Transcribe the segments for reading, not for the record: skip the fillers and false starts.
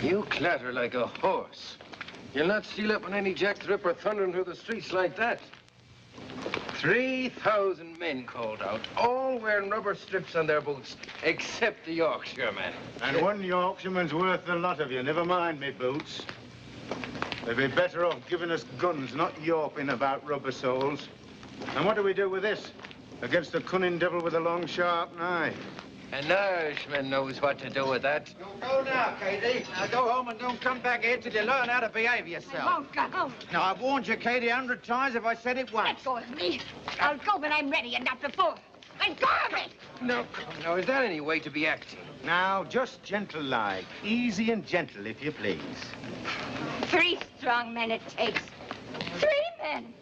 You clatter like a horse. You'll not steal up on any Jack the Ripper thundering through the streets like that. 3,000 men called out, all wearing rubber strips on their boots, except the Yorkshireman. And one Yorkshireman's worth a lot of you, never mind me boots. They'd be better off giving us guns, not yawping about rubber soles. And what do we do with this? Against the cunning devil with a long, sharp knife. An Irishman knows what to do with that. You go now, Katie. Now go home and don't come back here till you learn how to behave yourself. I won't go home. Now, I've warned you, Katie, 100 times if I said it once. Let go of me. I'll go when I'm ready and not before. Let go of me. No, now, is that any way to be acting? Now, just gentle-like. Easy and gentle, if you please. 3 strong men it takes. 3 men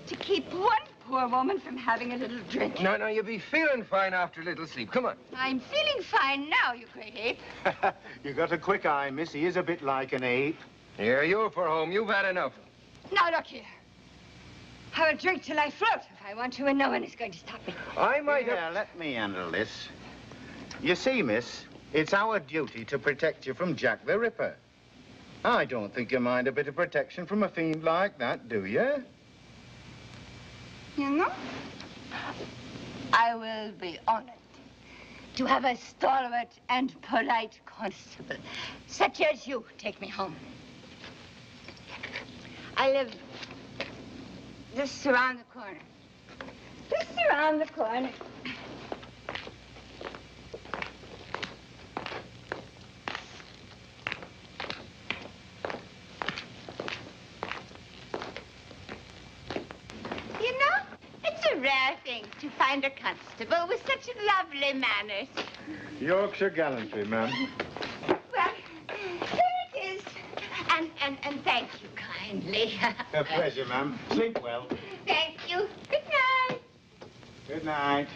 to keep one poor woman from having a little drink. No, you'll be feeling fine after a little sleep. Come on. I'm feeling fine now, you great ape. You got a quick eye, miss. He is a bit like an ape. Here, you're for home. You've had enough. Now, look here. I will drink till I float if I want to, and no one is going to stop me. I might have... let me handle this. You see, miss, it's our duty to protect you from Jack the Ripper. I don't think you mind a bit of protection from a fiend like that, do you? You know, I will be honored to have a stalwart and polite constable, such as you, take me home. I live just around the corner. Just around the corner. Rare thing to find a constable with such lovely manners. Yorkshire gallantry, ma'am. Well, here it is. And thank you kindly. A pleasure, ma'am. Sleep well. Thank you. Good night. Good night.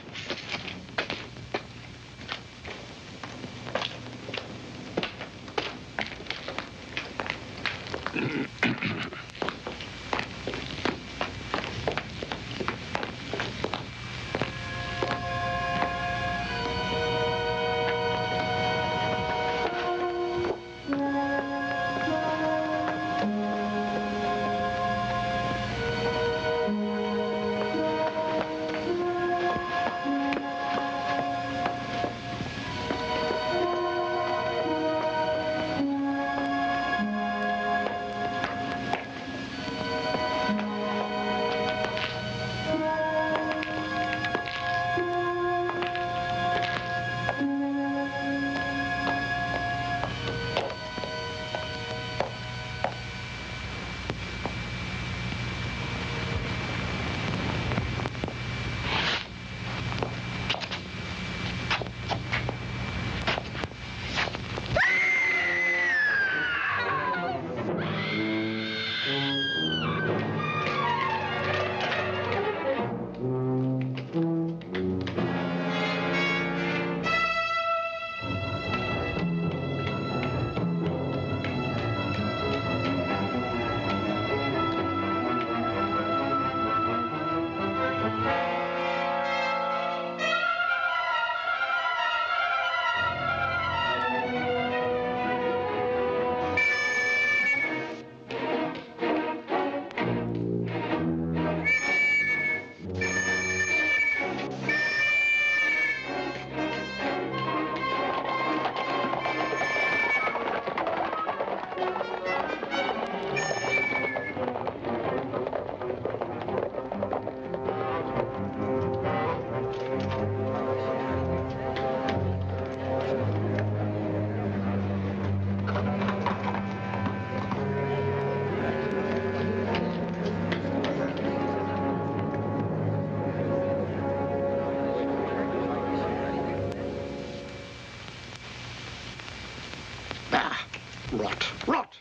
Rot!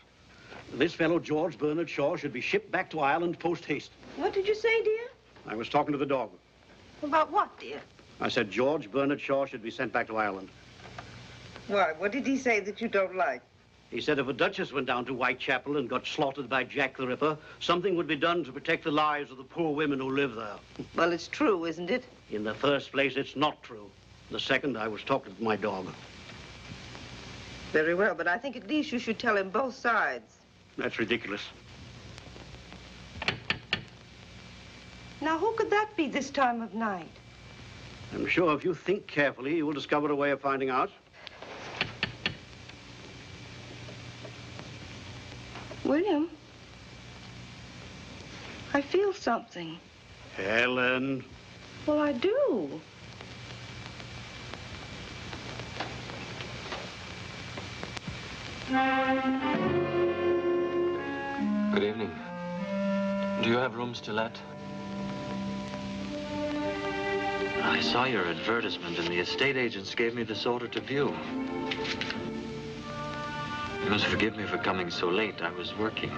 This fellow, George Bernard Shaw, should be shipped back to Ireland post-haste. What did you say, dear? I was talking to the dog. About what, dear? I said George Bernard Shaw should be sent back to Ireland. Why, what did he say that you don't like? He said if a duchess went down to Whitechapel and got slaughtered by Jack the Ripper, something would be done to protect the lives of the poor women who live there. Well, it's true, isn't it? In the first place, it's not true. The second, I was talking to my dog. Very well, but I think at least you should tell him both sides. That's ridiculous. Now, who could that be this time of night? I'm sure if you think carefully, you will discover a way of finding out. William, I feel something. Helen. Well, I do. Good evening. Do you have rooms to let? I saw your advertisement and the estate agents gave me this order to view. You must forgive me for coming so late. I was working.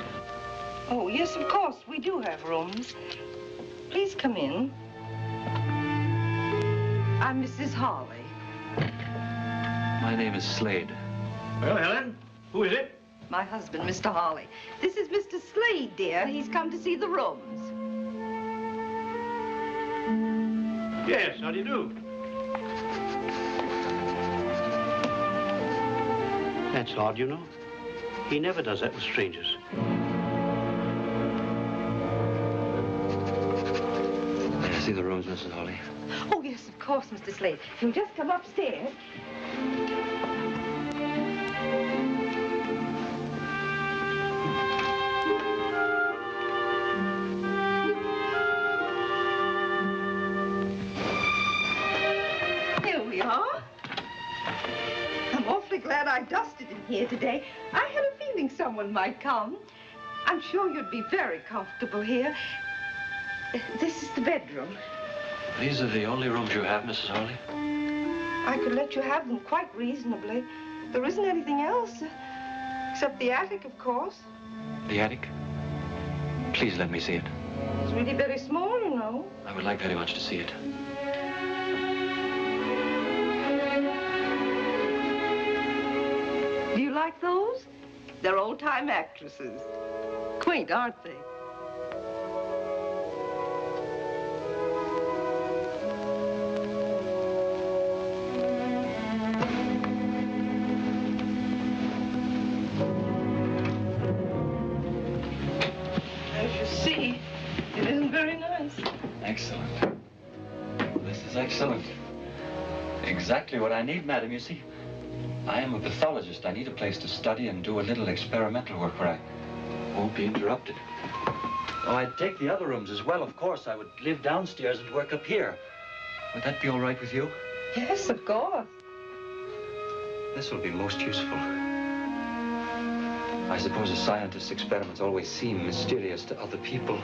Oh, yes, of course. We do have rooms. Please come in. I'm Mrs. Hawley. My name is Slade. Well, Helen, who is it? My husband, Mr. Hawley. This is Mr. Slade, dear. He's come to see the rooms. Yes, how do you do? That's odd, you know. He never does that with strangers. May I see the rooms, Mrs. Hawley? Oh, yes, of course, Mr. Slade. You'll just come upstairs. Here we are. I'm awfully glad I dusted in here today. I had a feeling someone might come. I'm sure you'd be very comfortable here. This is the bedroom. These are the only rooms you have, Mrs. Hawley? I could let you have them quite reasonably. There isn't anything else, except the attic, of course. The attic? Please let me see it. It's really very small, you know. I would like very much to see it. Do you like those? They're old-time actresses. Quaint, aren't they? As you see, it isn't very nice. Excellent. This is excellent. Exactly what I need, madam. You see, I am a pathologist. I need a place to study and do a little experimental work where I won't be interrupted. Oh, I'd take the other rooms as well, of course. I would live downstairs and work up here. Would that be all right with you? Yes, of course. This will be most useful. I suppose a scientist's experiments always seem mysterious to other people.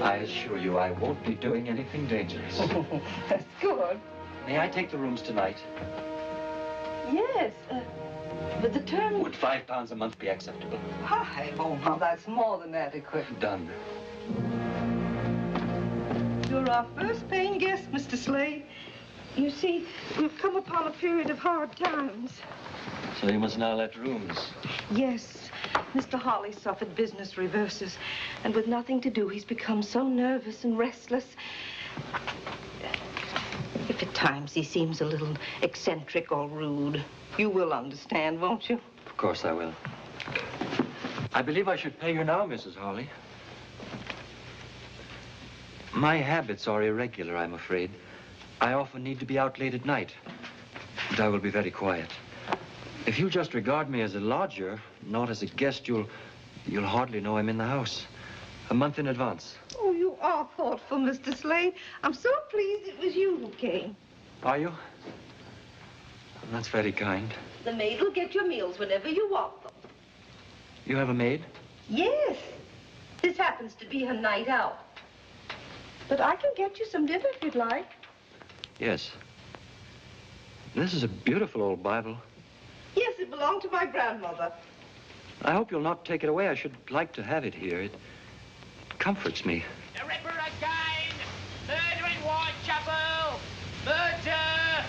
I assure you I won't be doing anything dangerous. That's good. May I take the rooms tonight? Yes, but the term... Would £5 a month be acceptable? Hi, oh, now that's more than adequate. Done. You're our first paying guest, Mr. Slade. You see, we've come upon a period of hard times. So you must now let rooms. Yes, Mr. Hawley suffered business reverses, and with nothing to do, he's become so nervous and restless. If at times he seems a little eccentric or rude, you will understand, won't you? Of course I will. I believe I should pay you now, Mrs. Hawley. My habits are irregular, I'm afraid. I often need to be out late at night. But I will be very quiet. If you'll just regard me as a lodger, not as a guest, you'll hardly know I'm in the house. A month in advance. Oh, you are thoughtful, Mr. Slade. I'm so pleased it was you who came. Are you? That's very kind. The maid will get your meals whenever you want them. You have a maid? Yes. This happens to be her night out. But I can get you some dinner if you'd like. Yes. This is a beautiful old Bible. Yes, it belonged to my grandmother. I hope you'll not take it away. I should like to have it here. It comforts me. The Ripper again! Murder in Whitechapel! Murder!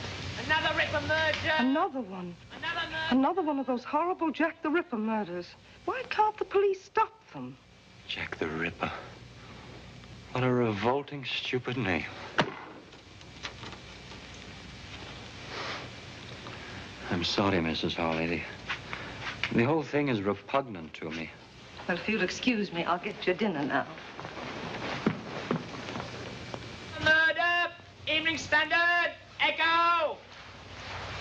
Another Ripper murder! Another one. Another murder! Another one of those horrible Jack the Ripper murders. Why can't the police stop them? Jack the Ripper. What a revolting, stupid name. I'm sorry, Mrs. Howlady. The whole thing is repugnant to me. Well, if you'll excuse me, I'll get your dinner now. Murder! Evening Standard! Echo!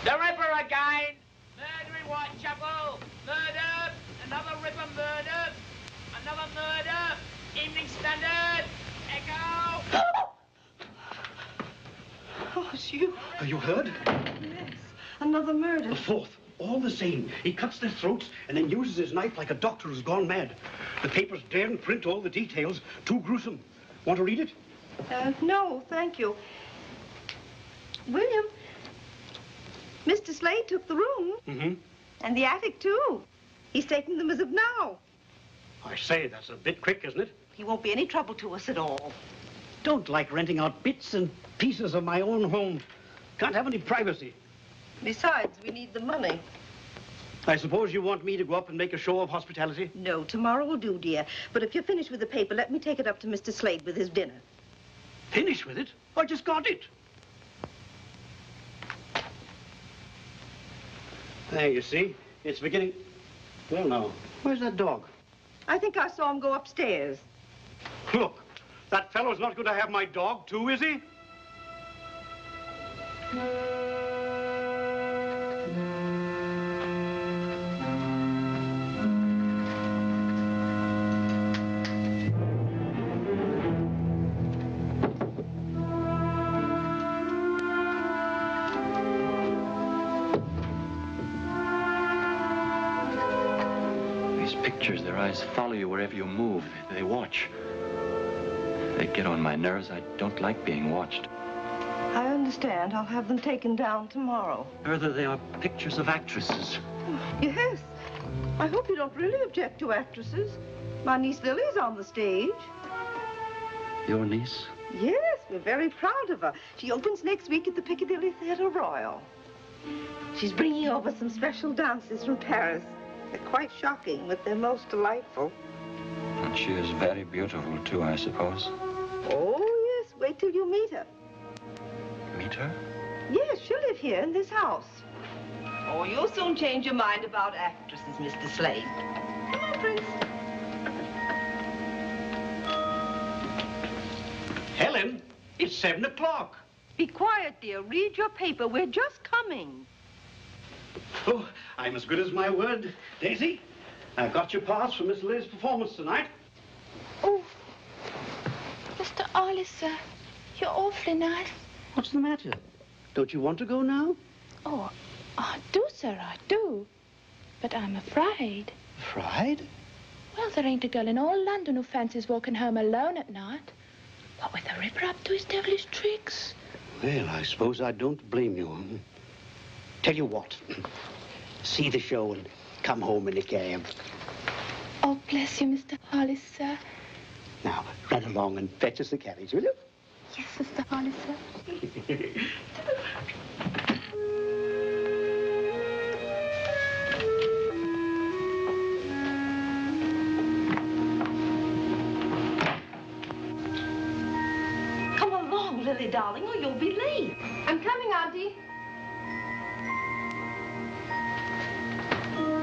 The Ripper again! Murder in Whitechapel! Murder! Another Ripper murder! Another murder! Evening Standard! Echo! Oh, it's you. Have you heard? Yes. Another murder. The fourth. All the same. He cuts their throats and then uses his knife like a doctor who's gone mad. The papers daren't print all the details. Too gruesome. Want to read it? No, thank you. William, Mr. Slade took the room. Mm-hmm. And the attic, too. He's taking them as of now. I say, that's a bit quick, isn't it? He won't be any trouble to us at all. Don't like renting out bits and pieces of my own home. Can't have any privacy. Besides, we need the money. I suppose you want me to go up and make a show of hospitality? No, tomorrow will do, dear. But if you're finished with the paper, let me take it up to Mr. Slade with his dinner. Finish with it? I just got it. There, you see. It's beginning... Well, now, where's that dog? I think I saw him go upstairs. Look, that fellow's not going to have my dog, too, is he? Their eyes follow you wherever you move. They watch. They get on my nerves. I don't like being watched. I understand. I'll have them taken down tomorrow. Further, they are pictures of actresses. Yes. I hope you don't really object to actresses. My niece Lily's on the stage. Your niece? Yes, we're very proud of her. She opens next week at the Piccadilly Theatre Royal. She's bringing over some special dances from Paris. They're quite shocking, but they're most delightful. And she is very beautiful, too, I suppose. Oh, yes. Wait till you meet her. Meet her? Yes, she'll live here in this house. Oh, you'll soon change your mind about actresses, Mr. Slade. Come on, Prince. Helen, it's 7 o'clock. Be quiet, dear. Read your paper. We're just coming. Oh, I'm as good as my word. Daisy, I've got your pass for Miss Liz's performance tonight. Oh, Mr. Ollie, sir, you're awfully nice. What's the matter? Don't you want to go now? Oh, I do, sir, I do. But I'm afraid. Afraid? Well, there ain't a girl in all London who fancies walking home alone at night. What with the Ripper up to his devilish tricks. Well, I suppose I don't blame you. Tell you what, see the show and come home in a cab. Oh, bless you, Mr. Hollis, sir. Now, run along and fetch us the carriage, will you? Yes, Mr. Hollis, sir. Come along, Lily, darling, or you'll be late. I'm coming, Auntie.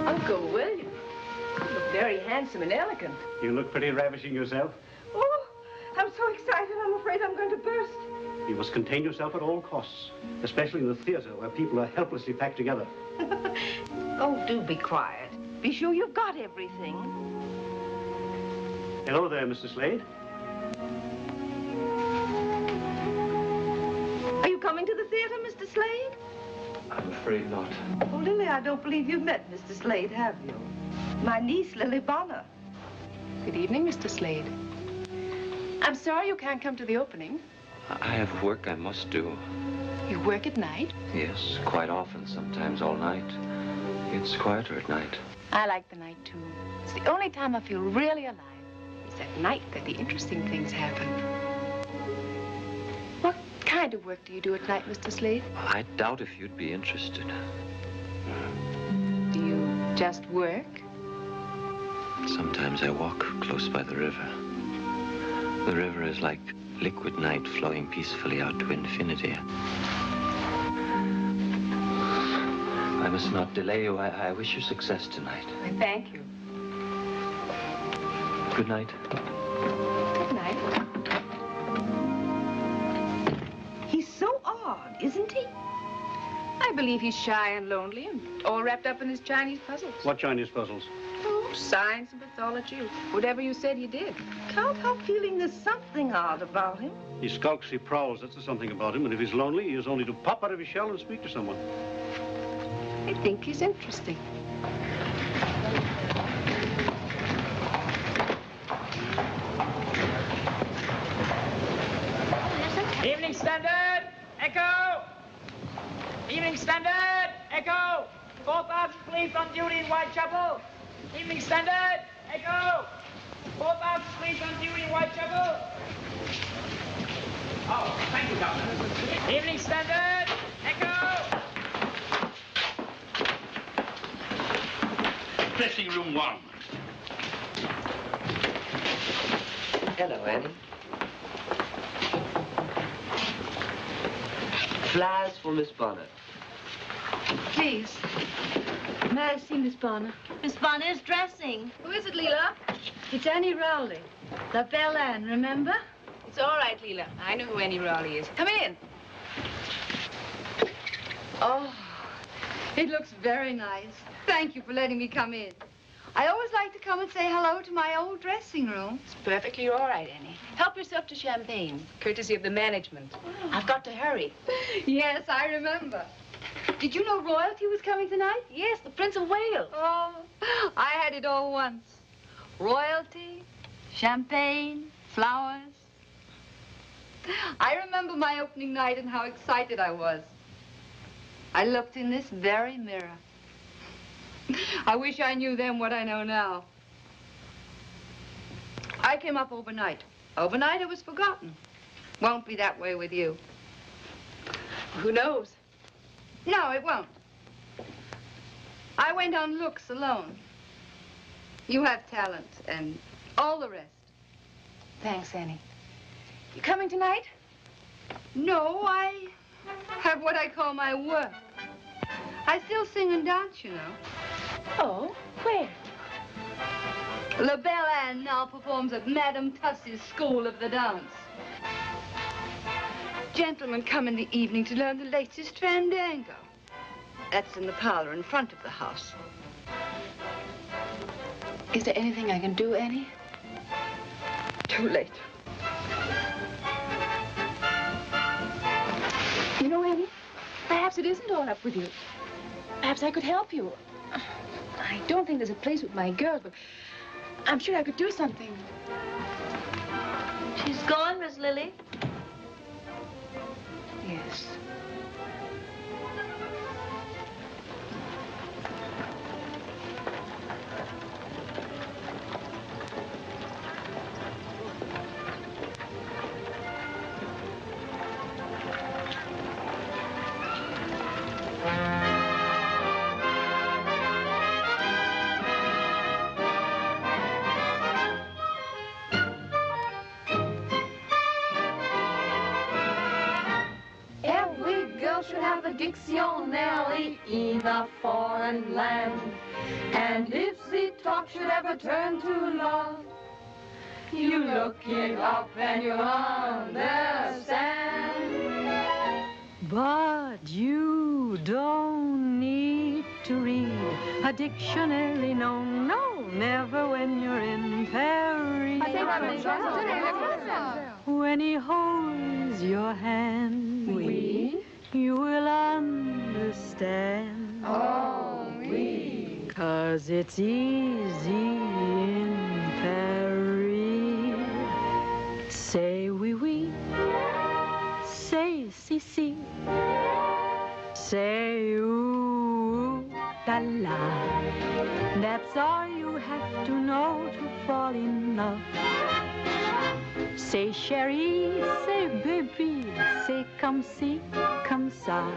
Uncle William, you look very handsome and elegant. You look pretty ravishing yourself. Oh, I'm so excited, I'm afraid I'm going to burst. You must contain yourself at all costs, especially in the theater where people are helplessly packed together. Oh, do be quiet. Be sure you've got everything. Hello there, Mr. Slade. Are you coming to the theater, Mr. Slade? I'm afraid not. Oh, Lily, I don't believe you've met Mr. Slade, have you? My niece, Lily Bonner. Good evening, Mr. Slade. I'm sorry you can't come to the opening. I have work I must do. You work at night? Yes, quite often, sometimes all night. It's quieter at night. I like the night, too. It's the only time I feel really alive. It's at night that the interesting things happen. What kind of work do you do at night, Mr. Slade? I doubt if you'd be interested. Do you just work? Sometimes I walk close by the river. The river is like liquid night flowing peacefully out to infinity. I must not delay you. I wish you success tonight. I thank you. Good night. Good night. He's so odd, isn't he? I believe he's shy and lonely and all wrapped up in his Chinese puzzles. What Chinese puzzles? Oh, science and pathology, whatever you said he did. Can't help feeling there's something odd about him. He skulks, he prowls, that's the something about him. And if he's lonely, he has only to pop out of his shell and speak to someone. I think he's interesting. Evening Standard, Echo! Evening Standard, Echo! 4,000 police on duty in Whitechapel. Evening Standard, Echo! 4,000 police on duty in Whitechapel. Oh, thank you, Governor. Evening Standard, Echo! Dressing room 1. Hello, Annie. Flowers for Miss Bonner. Please. May I see Miss Bonner? Miss Bonner is dressing. Who is it, Leela? It's Annie Rowley. La Belle Anne, remember? It's all right, Leela. I know who Annie Rowley is. Come in. Oh, it looks very nice. Thank you for letting me come in. I always like to come and say hello to my old dressing room. It's perfectly all right, Annie. Help yourself to champagne, courtesy of the management. Oh. I've got to hurry. Yes, I remember. Did you know royalty was coming tonight? Yes, the Prince of Wales. Oh, I had it all once. Royalty, champagne, flowers. I remember my opening night and how excited I was. I looked in this very mirror. I wish I knew then what I know now. I came up overnight. Overnight, it was forgotten. Won't be that way with you. Who knows? No, it won't. I went on looks alone. You have talent and all the rest. Thanks, Annie. You coming tonight? No, I have what I call my work. I still sing and dance, you know. Oh, where? La Belle Anne now performs at Madame Tussie's School of the Dance. Gentlemen come in the evening to learn the latest fandango. That's in the parlor in front of the house. Is there anything I can do, Annie? Too late. You know, Annie, perhaps it isn't all up with you. Perhaps I could help you. I don't think there's a place with my girls, but I'm sure I could do something. She's gone, Miss Lily. Yes. Dictionary in a foreign land, and if the talk should ever turn to love, you look it up and you understand. But you don't need to read a dictionary, no, no, never when you're in Paris. When he holds your hand, you will understand. Oh, oui. 'Cause it's easy in Paris. Say oui, oui. Say si, si. Say ooh, la, la. That's all you have to know to fall in love. Say chérie, say baby, say comme si, comme ça.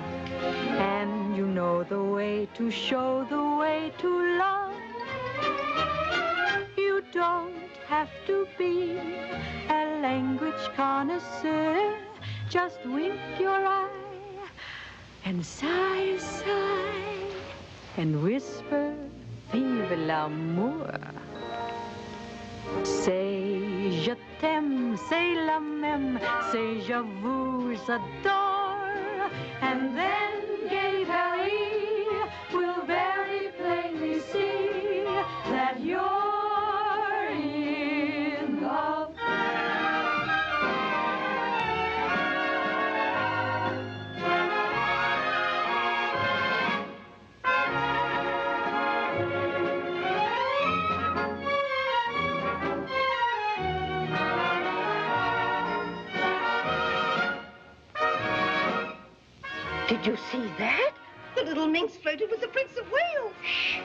And you know the way to show the way to love. You don't have to be a language connoisseur. Just wink your eye and sigh, sigh. and whisper, vive l'amour. Say je t'aime, say la même, say je vous adore, and then gay Paris will very plainly see that you're in love. Did you see that? The little minx flirted with the Prince of Wales. Shh.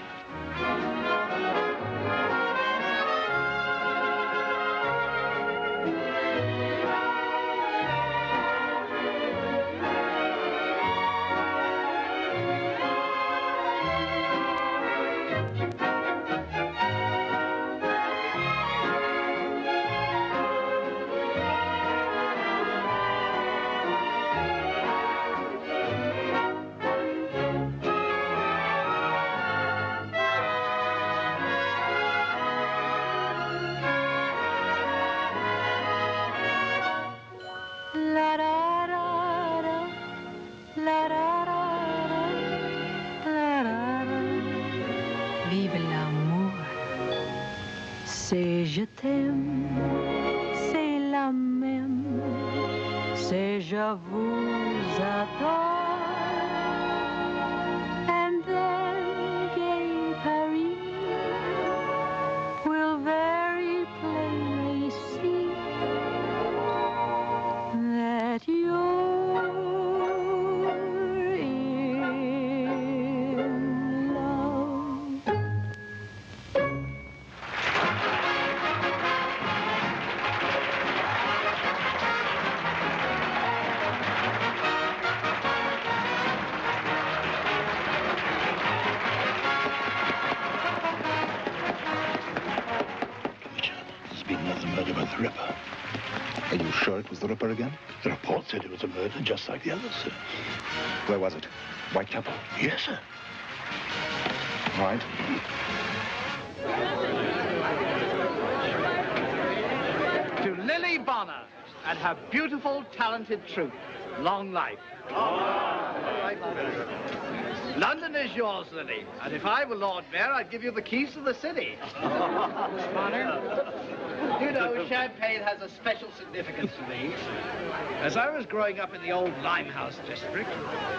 C'est je t'aime, c'est la même, c'est je vous adore, and then gay Paris will very plainly see that you're in love. About the Ripper. Are you sure it was the Ripper again? The report said it was a murder just like the others, sir. Where was it? Whitechapel? Yes, sir. Right. To Lily Bonner and her beautiful, talented troupe, long life. London is yours, Lily, and if I were Lord Mayor, I'd give you the keys to the city. Miss Bonner? You know, champagne has a special significance to me. As I was growing up in the old Limehouse district,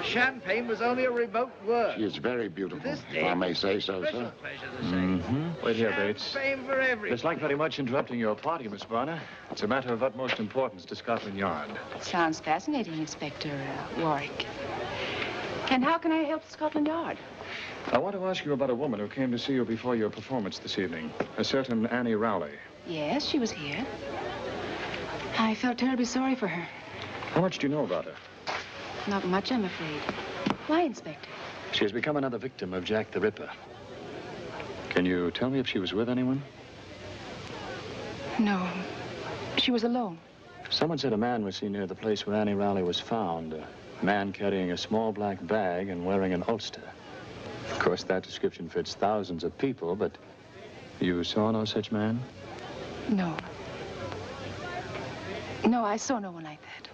champagne was only a remote word. She is very beautiful, if I may say so, sir. Pleasure to say. Wait here, Bates. Champagne for everyone. It's like very much interrupting your party, Miss Bonner. It's a matter of utmost importance to Scotland Yard. Sounds fascinating, Inspector Warwick. And how can I help Scotland Yard? I want to ask you about a woman who came to see you before your performance this evening, a certain Annie Rowley. Yes, she was here. I felt terribly sorry for her. How much do you know about her? Not much, I'm afraid. Why, Inspector? She has become another victim of Jack the Ripper. Can you tell me if she was with anyone? No. She was alone. Someone said a man was seen near the place where Annie Rowley was found. A man carrying a small black bag and wearing an ulster. Of course, that description fits thousands of people, but you saw no such man? No. No, I saw no one like that.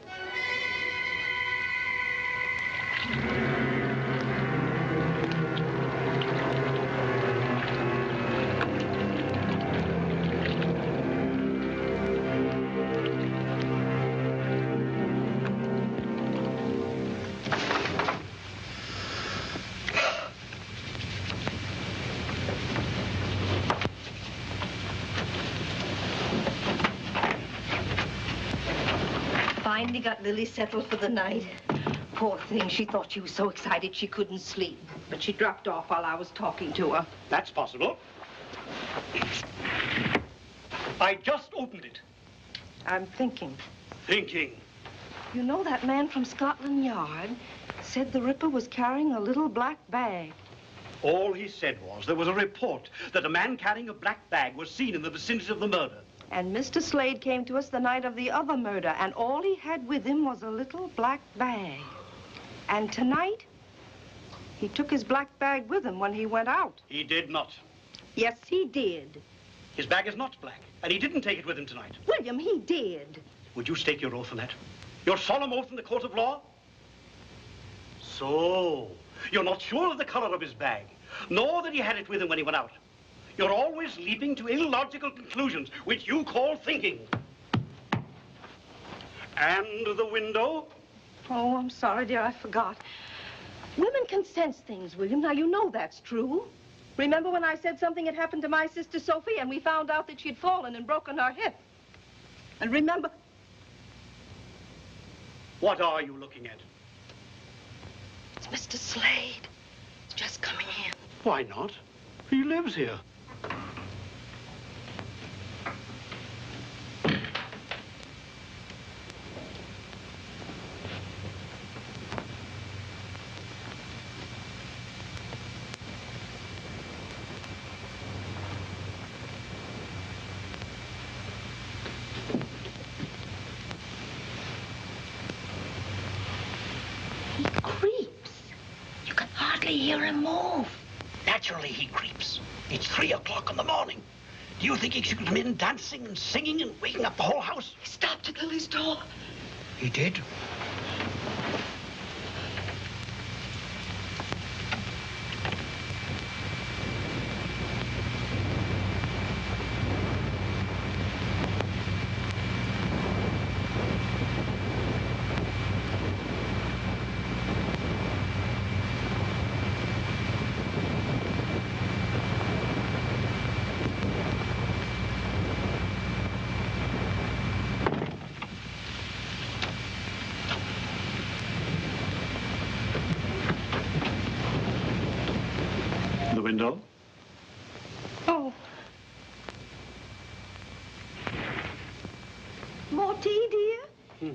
Finally got Lily settled for the night. Poor thing, she thought she was so excited she couldn't sleep. But she dropped off while I was talking to her. That's possible. I just opened it. I'm thinking. Thinking. You know, that man from Scotland Yard said the Ripper was carrying a little black bag. All he said was there was a report that a man carrying a black bag was seen in the vicinity of the murder. And Mr. Slade came to us the night of the other murder, and all he had with him was a little black bag. And tonight, He took his black bag with him when he went out. He did not. Yes, he did. His bag is not black, and he didn't take it with him tonight. William, he did. Would you stake your oath on that? Your solemn oath in the court of law? So, you're not sure of the color of his bag, nor that he had it with him when he went out. You're always leaping to illogical conclusions, which you call thinking. And the window? Oh, I'm sorry, dear, I forgot. Women can sense things, William. Now, you know that's true. Remember when I said something had happened to my sister Sophie and we found out that she'd fallen and broken her hip? And remember... What are you looking at? It's Mr. Slade. He's just coming in. Why not? He lives here. Hear him move. Naturally, he creeps. It's 3 o'clock in the morning. Do you think he should come in dancing and singing and waking up the whole house? He stopped at Lily's door. He did? Window? Oh. More tea, dear?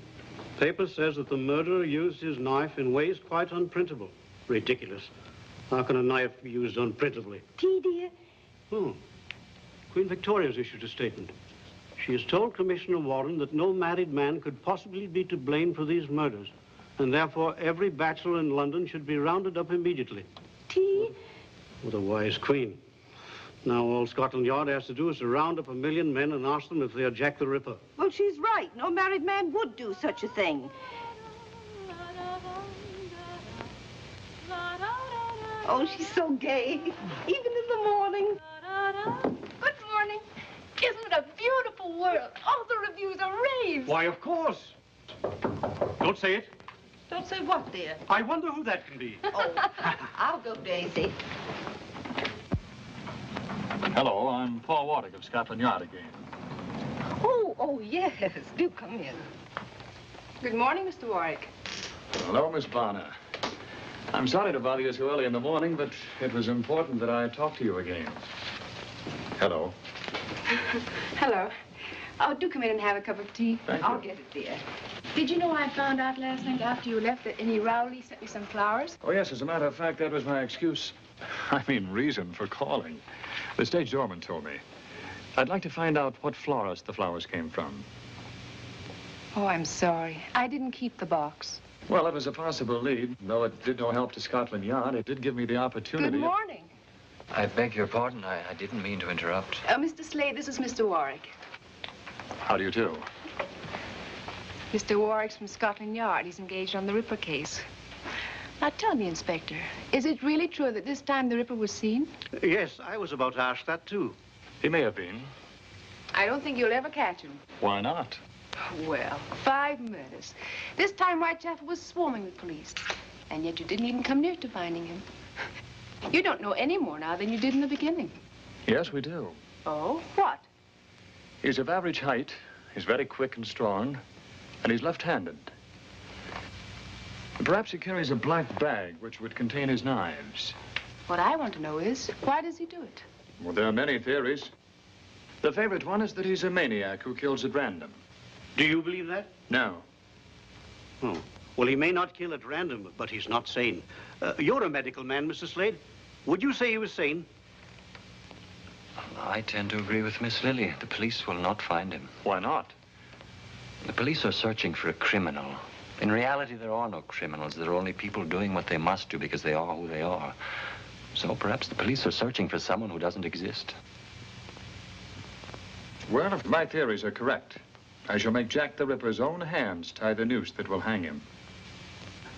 Paper says that the murderer used his knife in ways quite unprintable. Ridiculous. How can a knife be used unprintably? Tea, dear? Queen Victoria's issued a statement. She has told Commissioner Warren that no married man could possibly be to blame for these murders, and therefore every bachelor in London should be rounded up immediately. Tea? What a wise queen. Now all Scotland Yard has to do is to round up 1 million men and ask them if they are Jack the Ripper. Well, she's right. No married man would do such a thing. Oh, she's so gay, even in the morning. Good morning. Isn't it a beautiful world? All the reviews are raved. Why, of course. Don't say it. Don't say what, dear? I wonder who that can be. Oh, I'll go, Daisy. Hello, I'm Paul Warwick of Scotland Yard again. Oh, yes. Do come in. Good morning, Mr. Warwick. Hello, Miss Bonner. I'm sorry to bother you so early in the morning, but it was important that I talk to you again. Hello. Hello. Oh, do come in and have a cup of tea. Thank I'll you. get it, dear. Did you know I found out last night after you left that Annie Rowley sent me some flowers? Oh, yes, as a matter of fact, that was my excuse. I mean, reason for calling. The stage doorman told me. I'd like to find out what florist the flowers came from. Oh, I'm sorry. I didn't keep the box. Well, it was a possible lead. Though it did no help to Scotland Yard, it did give me the opportunity. Good morning. I beg your pardon. I didn't mean to interrupt. Mr. Slade, this is Mr. Warwick. How do you do? Mr. Warwick's from Scotland Yard. He's engaged on the Ripper case. Now, tell me, Inspector, is it really true that this time the Ripper was seen? Yes, I was about to ask that, too. He may have been. I don't think you'll ever catch him. Why not? Well, 5 murders. This time Whitechapel was swarming with police. And yet you didn't even come near to finding him. You don't know any more now than you did in the beginning. Yes, we do. Oh, what? He's of average height, he's very quick and strong, and he's left-handed. Perhaps he carries a black bag which would contain his knives. What I want to know is, why does he do it? Well, there are many theories. The favorite one is that he's a maniac who kills at random. Do you believe that? No. Oh. Well, he may not kill at random, but he's not sane. You're a medical man, Mr. Slade. Would you say he was sane? I tend to agree with Miss Lily. The police will not find him. Why not? The police are searching for a criminal. In reality, there are no criminals. There are only people doing what they must do because they are who they are. So perhaps the police are searching for someone who doesn't exist. Well, if my theories are correct, I shall make Jack the Ripper's own hands tie the noose that will hang him.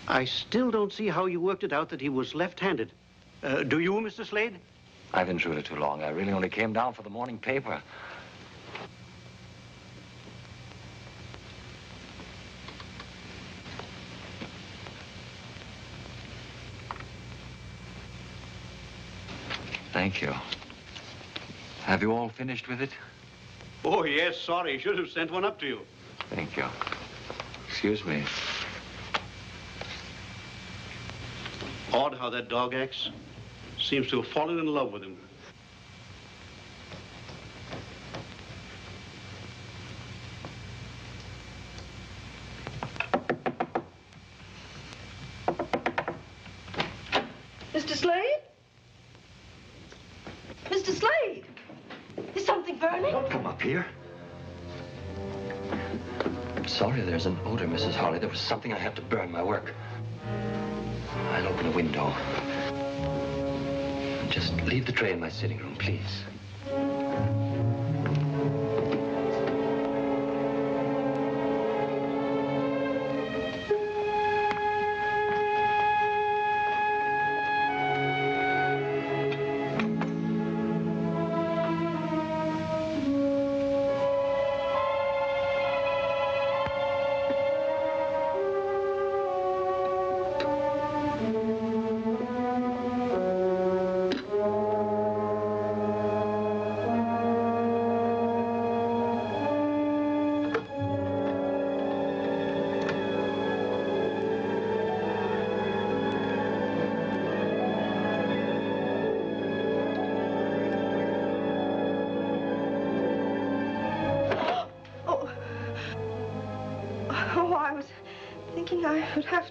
I still don't see how you worked it out that he was left-handed. Do you, Mr. Slade? I've intruded too long. I really only came down for the morning paper. Thank you. Have you all finished with it? Oh, yes, sorry. Should have sent one up to you. Thank you. Excuse me. Odd how that dog acts. Seems to have fallen in love with him. Mr. Slade? Mr. Slade! Is something burning? Don't come up here. I'm sorry there's an odor, Mrs. Harley. There was something I had to burn, my work. I'll open a window. And just leave the tray in my sitting room, please.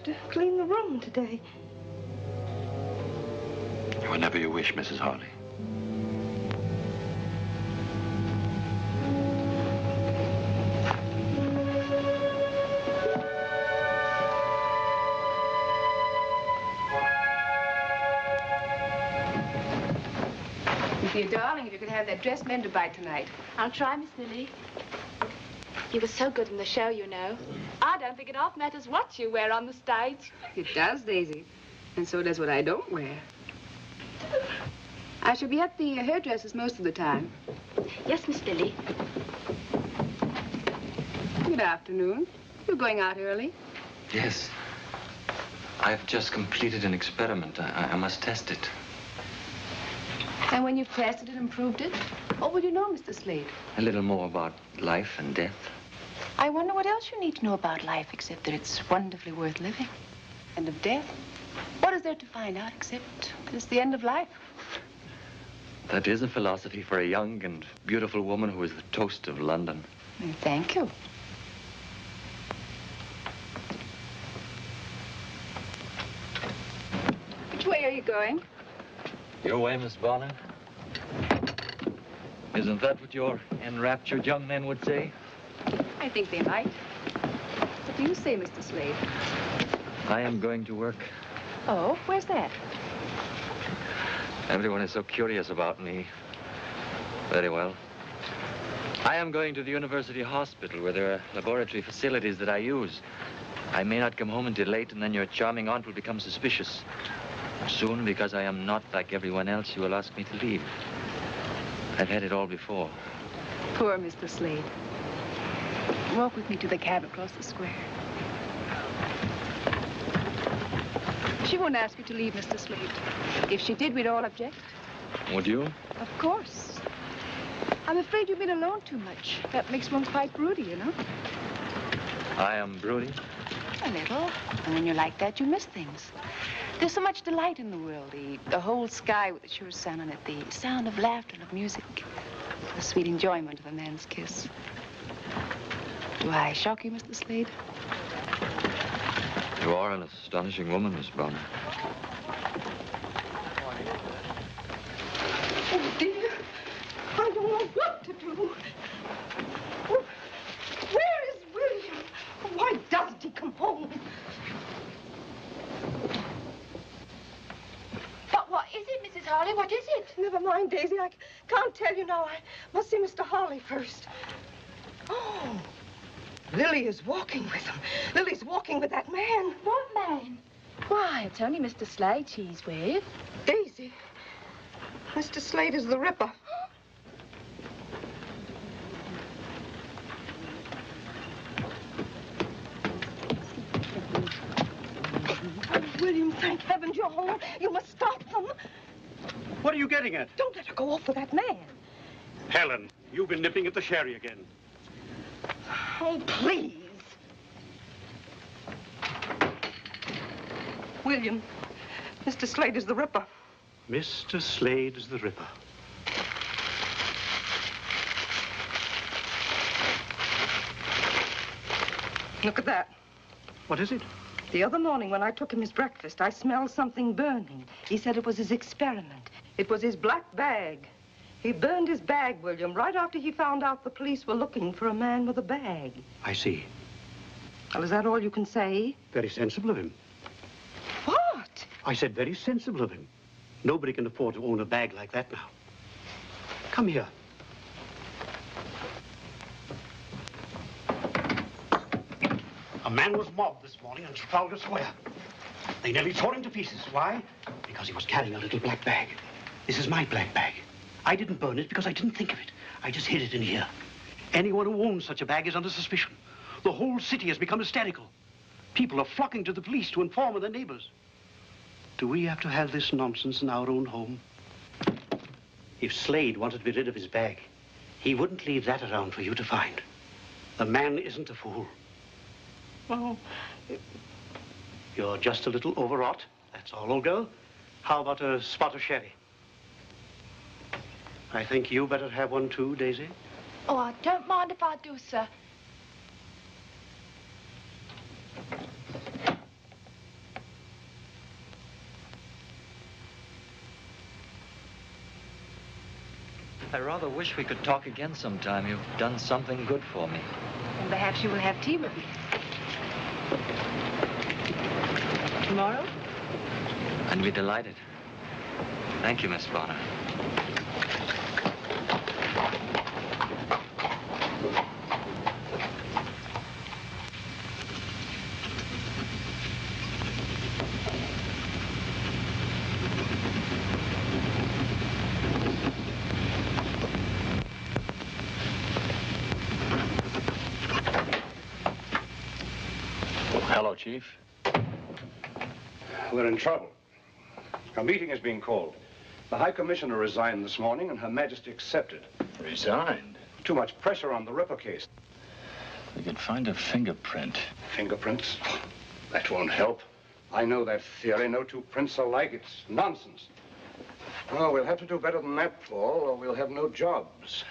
To clean the room today. Whenever you wish, Mrs. Harley. You'd be a darling if you could have that dress mended by tonight. I'll try, Miss Lily. You were so good in the show, you know. I don't think it half matters what you wear on the stage. It does, Daisy. And so does what I don't wear. I shall be at the hairdresser's most of the time. Yes, Miss Lily. Good afternoon. You're going out early? Yes. I've just completed an experiment. I must test it. And when you've tested it and proved it, what will you know, Mr. Slade? A little more about life and death. I wonder what else you need to know about life except that it's wonderfully worth living. And of death? What is there to find out except that it's the end of life? That is a philosophy for a young and beautiful woman who is the toast of London. Thank you. Which way are you going? Your way, Miss Bonner. Isn't that what your enraptured young men would say? I think they might. What do you say, Mr. Slade? I am going to work. Oh, where's that? Everyone is so curious about me. Very well. I am going to the university hospital where there are laboratory facilities that I use. I may not come home until late, and then your charming aunt will become suspicious. Soon, because I am not like everyone else, you will ask me to leave. I've had it all before. Poor Mr. Slade. Walk with me to the cab across the square. She won't ask you to leave, Mr. Slade. If she did, we'd all object. Would you? Of course. I'm afraid you've been alone too much. That makes one quite broody, you know. I am broody? A little. And when you're like that, you miss things. There's so much delight in the world. The whole sky with the sure sun on it. The sound of laughter and of music. The sweet enjoyment of a man's kiss. Do I shock you, Mr. Slade? You are an astonishing woman, Miss Bonner. Oh, dear. I don't know what to do. Oh, where is William? Why doesn't he come home? mind, Daisy. I can't tell you now. I must see Mr. Harley first. Oh, Lily is walking with him. Lily's walking with that man. What man? Why, it's only Mr. Slade she's with. Daisy, Mr. Slade is the Ripper. William, thank heavens you're home. You must stop them. What are you getting at? Don't let her go off with that man. Helen, you've been nipping at the sherry again. Oh, please. William, Mr. Slade is the Ripper. Mr. Slade is the Ripper. Look at that. What is it? The other morning when I took him his breakfast, I smelled something burning. He said it was his experiment. It was his black bag. He burned his bag, William, right after he found out the police were looking for a man with a bag. I see. Well, is that all you can say? Very sensible of him. What? I said very sensible of him. Nobody can afford to own a bag like that now. Come here. A man was mobbed this morning in Trafalgar Square. They nearly tore him to pieces. Why? Because he was carrying a little black bag. This is my black bag. I didn't burn it because I didn't think of it. I just hid it in here. Anyone who owns such a bag is under suspicion. The whole city has become hysterical. People are flocking to the police to inform of their neighbors. Do we have to have this nonsense in our own home? If Slade wanted to be rid of his bag, he wouldn't leave that around for you to find. The man isn't a fool. Oh. You're just a little overwrought. That's all, old girl. How about a spot of sherry? I think you better have one too, Daisy. Oh, I don't mind if I do, sir. I rather wish we could talk again sometime. You've done something good for me. And perhaps you will have tea with me. Tomorrow? I'd be delighted. Thank you, Miss Bonner. Hello, Chief. We're in trouble. A meeting is being called. The High Commissioner resigned this morning, and Her Majesty accepted. Resigned? Too much pressure on the Ripper case. We could find a fingerprint. Fingerprints? That won't help. I know that theory. No two prints are alike. It's nonsense. Well, we'll have to do better than that, Paul, or we'll have no jobs.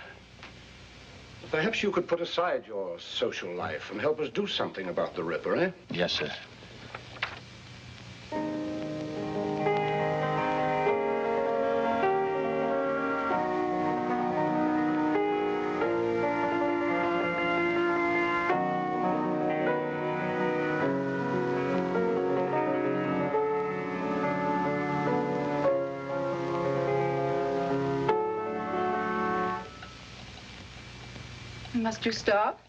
Perhaps you could put aside your social life and help us do something about the Ripper, eh? Yes, sir. Must you stop?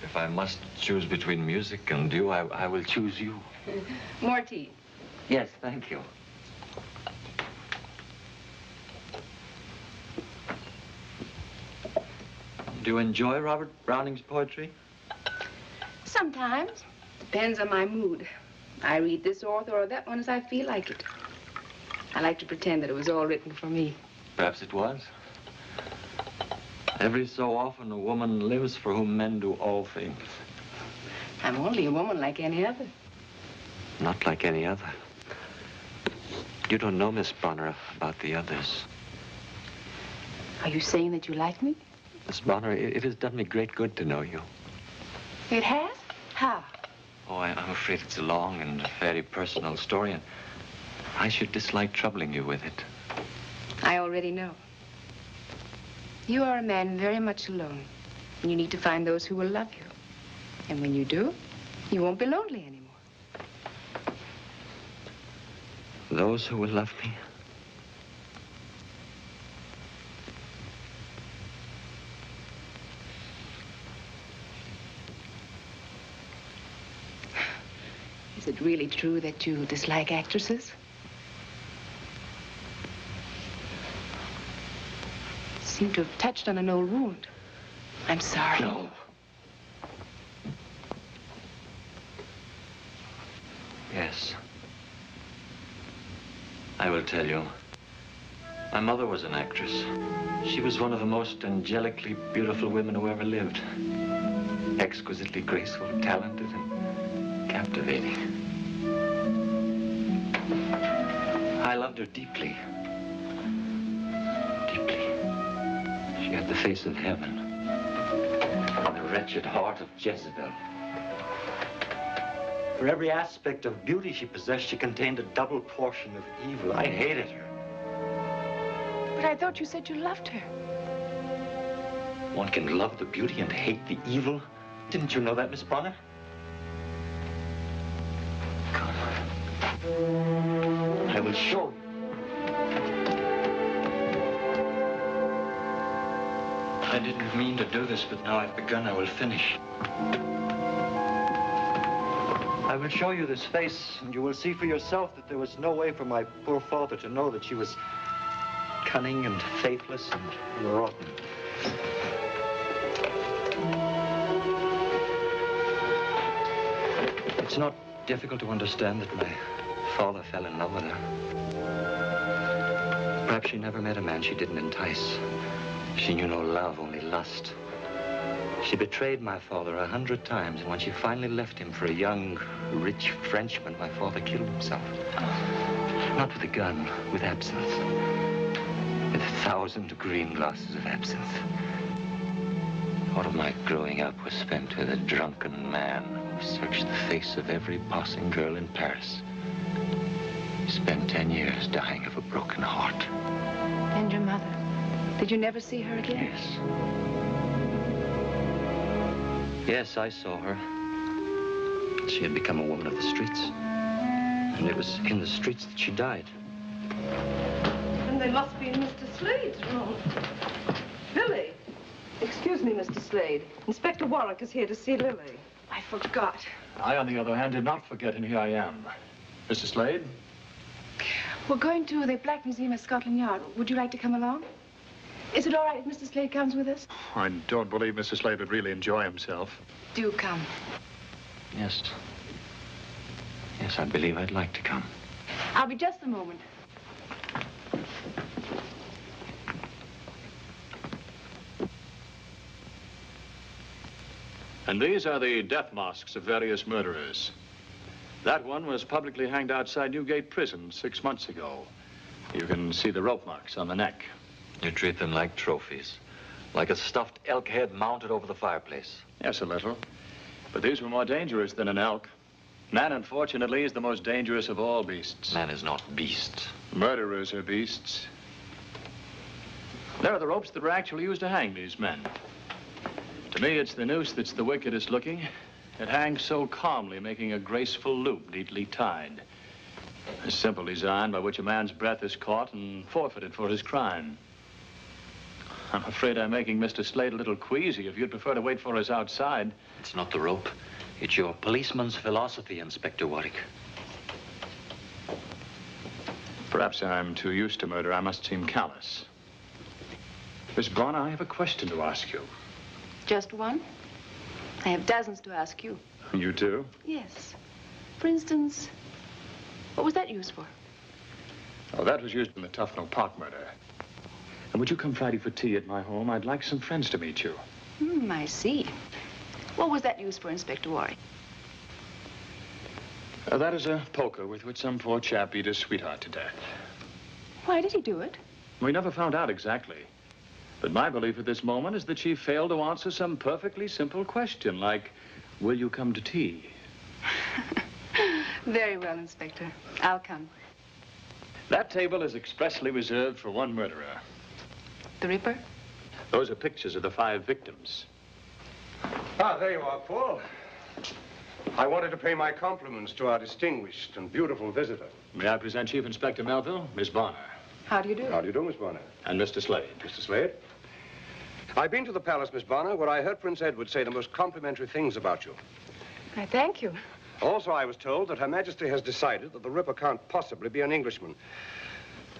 If I must choose between music and you, I will choose you. More tea. Yes, thank you. Do you enjoy Robert Browning's poetry? Sometimes. Depends on my mood. I read this author or that one as I feel like it. I like to pretend that it was all written for me. Perhaps it was. Every so often, a woman lives for whom men do all things. I'm only a woman like any other. Not like any other. You don't know, Miss Bonner, about the others. Are you saying that you like me? Miss Bonner, it has done me great good to know you. It has? How? Oh, I'm afraid it's a long and very personal story, and I should dislike troubling you with it. I already know. You are a man very much alone, and you need to find those who will love you. And when you do, you won't be lonely anymore. Those who will love me? it really true that you dislike actresses? You seem to have touched on an old wound. I'm sorry. No. Yes. I will tell you. My mother was an actress. She was one of the most angelically beautiful women who ever lived. Exquisitely graceful, talented, and captivating. I loved her deeply. Deeply. She had the face of heaven and the wretched heart of Jezebel. For every aspect of beauty she possessed, she contained a double portion of evil. I hated her. But I thought you said you loved her. One can love the beauty and hate the evil. Didn't you know that, Miss Bonner? Come. I will show you. I didn't mean to do this, but now I've begun, I will finish. I will show you this face, and you will see for yourself that there was no way for my poor father to know that she was cunning and faithless and rotten. It's not difficult to understand that my father fell in love with her. Perhaps she never met a man she didn't entice. She knew no love, only lust. She betrayed my father 100 times, and when she finally left him for a young, rich Frenchman, my father killed himself. Not with a gun, with absinthe. With 1,000 green glasses of absinthe. All of my growing up was spent with a drunken man who searched the face of every passing girl in Paris. He spent 10 years dying of a broken heart. And your mother? Did you never see her again? Yes. Yes, I saw her. She had become a woman of the streets. And it was in the streets that she died. And they must be in Mr. Slade's room. Lily. Excuse me, Mr. Slade. Inspector Warwick is here to see Lily. I forgot. I, on the other hand, did not forget, and here I am. Mr. Slade? We're going to the Black Museum at Scotland Yard. Would you like to come along? Is it all right if Mr. Slade comes with us? I don't believe Mr. Slade would really enjoy himself. Do come. Yes. Yes, I believe I'd like to come. I'll be just a moment. And these are the death masks of various murderers. That one was publicly hanged outside Newgate Prison 6 months ago. You can see the rope marks on the neck. You treat them like trophies. Like a stuffed elk head mounted over the fireplace. Yes, a little. But these were more dangerous than an elk. Man, unfortunately, is the most dangerous of all beasts. Man is not beast. Murderers are beasts. There are the ropes that were actually used to hang these men. To me, it's the noose that's the wickedest looking. It hangs so calmly, making a graceful loop neatly tied. A simple design by which a man's breath is caught and forfeited for his crime. I'm afraid I'm making Mr. Slade a little queasy. If you'd prefer to wait for us outside. It's not the rope. It's your policeman's philosophy, Inspector Warwick. Perhaps I'm too used to murder. I must seem callous. Miss Bonner, I have a question to ask you. Just one? I have dozens to ask you. You too? Yes. For instance, what was that used for? Oh, that was used in the Tufnell Park murder. And would you come Friday for tea at my home? I'd like some friends to meet you. I see. What was that used for, Inspector Warwick? That is a poker with which some poor chap beat his sweetheart to death. Why did he do it? We never found out exactly. But my belief at this moment is that she failed to answer some perfectly simple question, like, will you come to tea? Very well, Inspector. I'll come. That table is expressly reserved for one murderer. The Ripper? Those are pictures of the 5 victims. Ah, there you are, Paul. I wanted to pay my compliments to our distinguished and beautiful visitor. May I present Chief Inspector Melville, Miss Bonner. How do you do? How do you do, Miss Bonner? And Mr. Slade. Mr. Slade? I've been to the palace, Miss Bonner, where I heard Prince Edward say the most complimentary things about you. I thank you. Also, I was told that Her Majesty has decided that the Ripper can't possibly be an Englishman.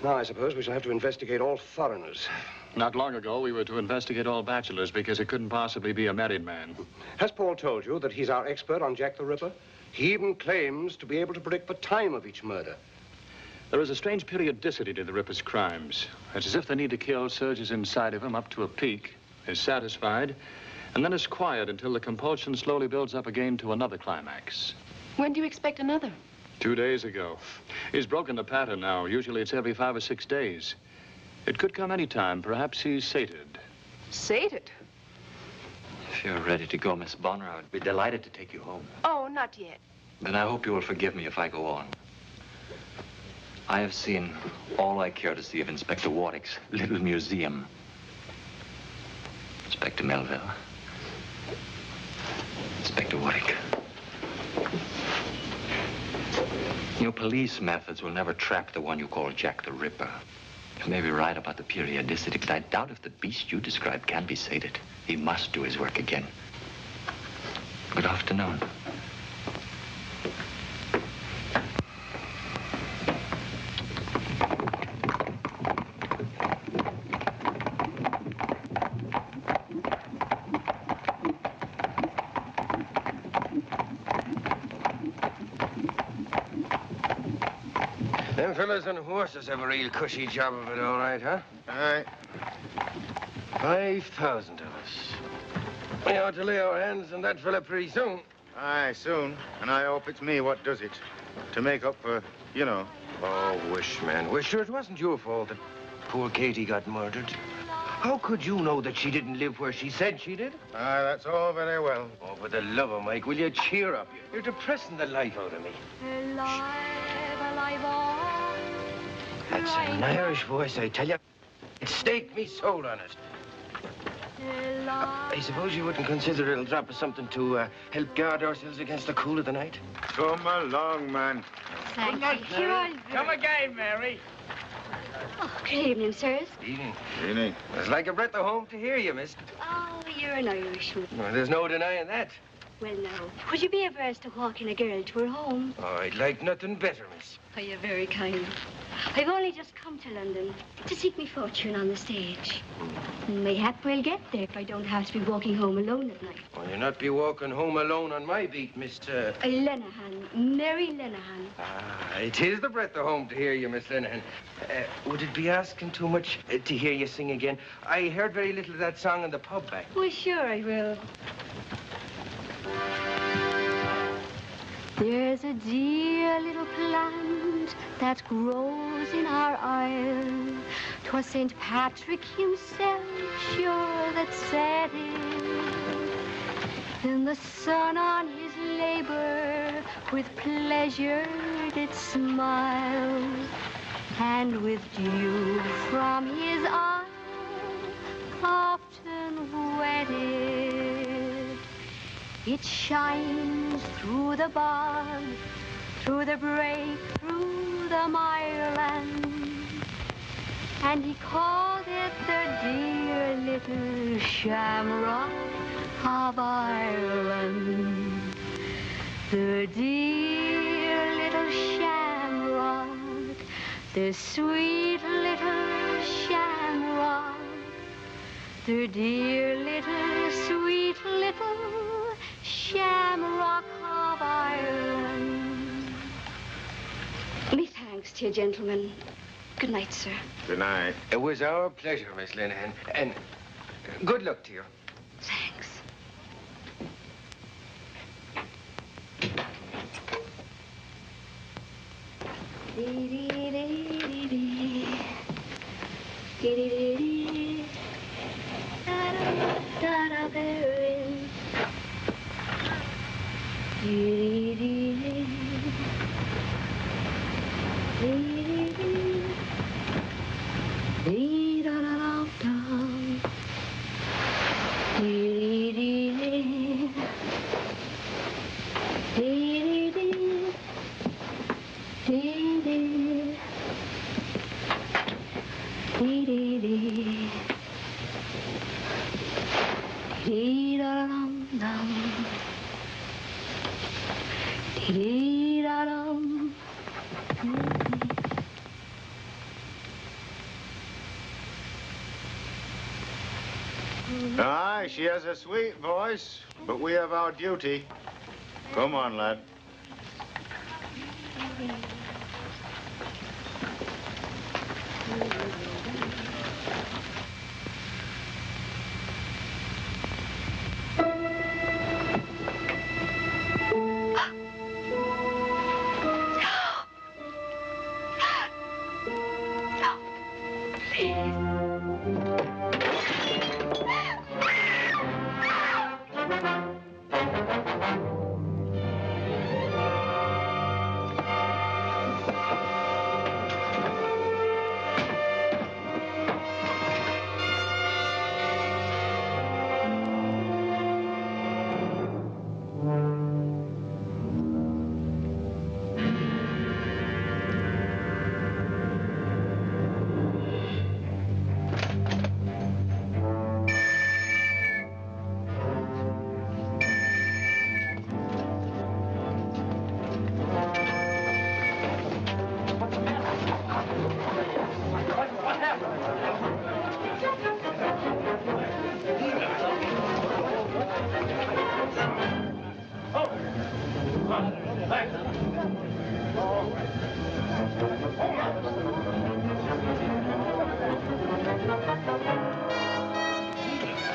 Now, I suppose we shall have to investigate all foreigners. Not long ago, we were to investigate all bachelors because it couldn't possibly be a married man. Has Paul told you that he's our expert on Jack the Ripper? He even claims to be able to predict the time of each murder. There is a strange periodicity to the Ripper's crimes. It's as if the need to kill surges inside of him up to a peak, is satisfied, and then is quiet until the compulsion slowly builds up again to another climax. When do you expect another? 2 days ago. He's broken the pattern now. Usually it's every 5 or 6 days. It could come any time. Perhaps he's sated. Sated? If you're ready to go, Miss Bonner, I would be delighted to take you home. Oh, not yet. Then I hope you will forgive me if I go on. I have seen all I care to see of Inspector Warwick's little museum. Inspector Melville. Inspector Warwick. Your police methods will never trap the one you call Jack the Ripper. You may be right about the periodicity, but I doubt if the beast you described can be sated. He must do his work again. Good afternoon. Them fellas on horses have a real cushy job of it, all right, huh? Aye. 5,000 of us. We ought to lay our hands on that fella pretty soon. Aye, soon. And I hope it's me what does it. To make up for, you know. Oh, wish, man. Wish. Sure, it wasn't your fault that poor Katie got murdered. How could you know that she didn't live where she said she did? Aye, that's all very well. Oh, for the love of Mike, will you cheer up? You're depressing the life out of me. That's an Irish voice, I tell you. It staked me soul on it. I suppose you wouldn't consider it'll drop us something to help guard ourselves against the cool of the night? Come along, man. Thank you. Come again, Mary. Oh, good evening, sirs. Evening. Evening. It's like a breath of home to hear you, miss. Oh, you're an Irishman. Well, there's no denying that. Well, now, would you be averse to walking a girl to her home? Oh, I'd like nothing better, miss. Oh, you're very kind. I've only just come to London to seek me fortune on the stage. Mayhap we'll get there if I don't have to be walking home alone at night. Well, you'll not be walking home alone on my beat, Miss... Lenehan, Mary Lenehan. Ah, it is the breath of home to hear you, Miss Lenehan. Would it be asking too much to hear you sing again? I heard very little of that song in the pub back. Well, sure I will. There's a dear little plant that grows in our isle. 'Twas St. Patrick himself, sure, that said it. Then the sun on his labor with pleasure did smile, and with dew from his eye often wetted. It shines through the bog, through the brake, through the mireland, and he called it the dear little shamrock of Ireland. The dear little shamrock, the sweet little shamrock, the dear little, sweet little shamrock of Ireland. Me thanks to you, gentlemen. Good night, sir. Good night. It was our pleasure, Miss Lenehan, and good luck to you. Thanks. Dee-da-dum. Aye, she has a sweet voice, but we have our duty. Come on, lad.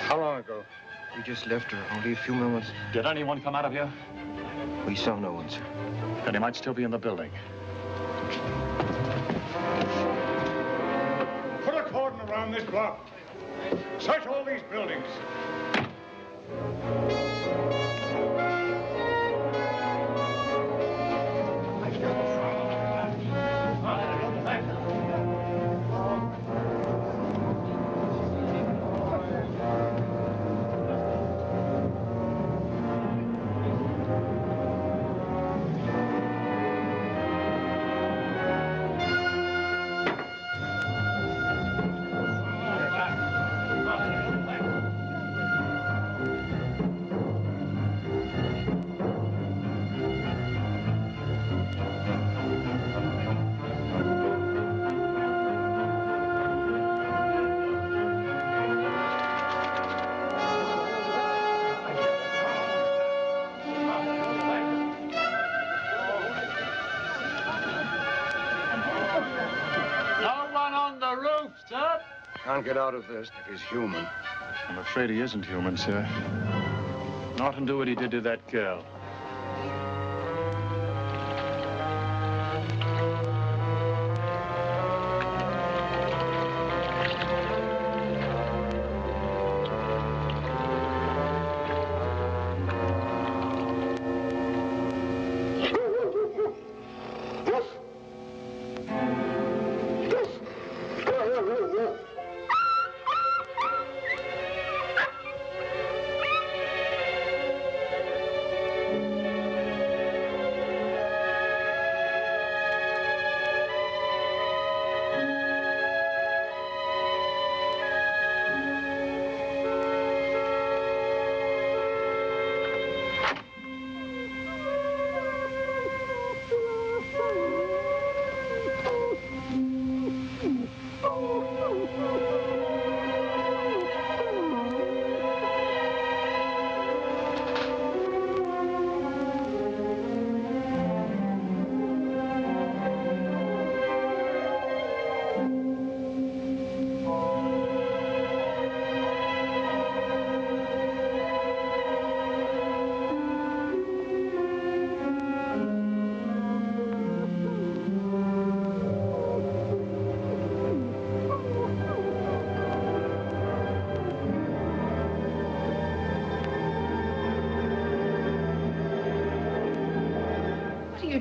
How long ago? We just left her, only a few moments. Did anyone come out of here? We saw no one, sir. Then he might still be in the building. Put a cordon around this block. Search all these buildings. Can't get out of this if he's human. I'm afraid he isn't human, sir. Not and do what he did to that girl.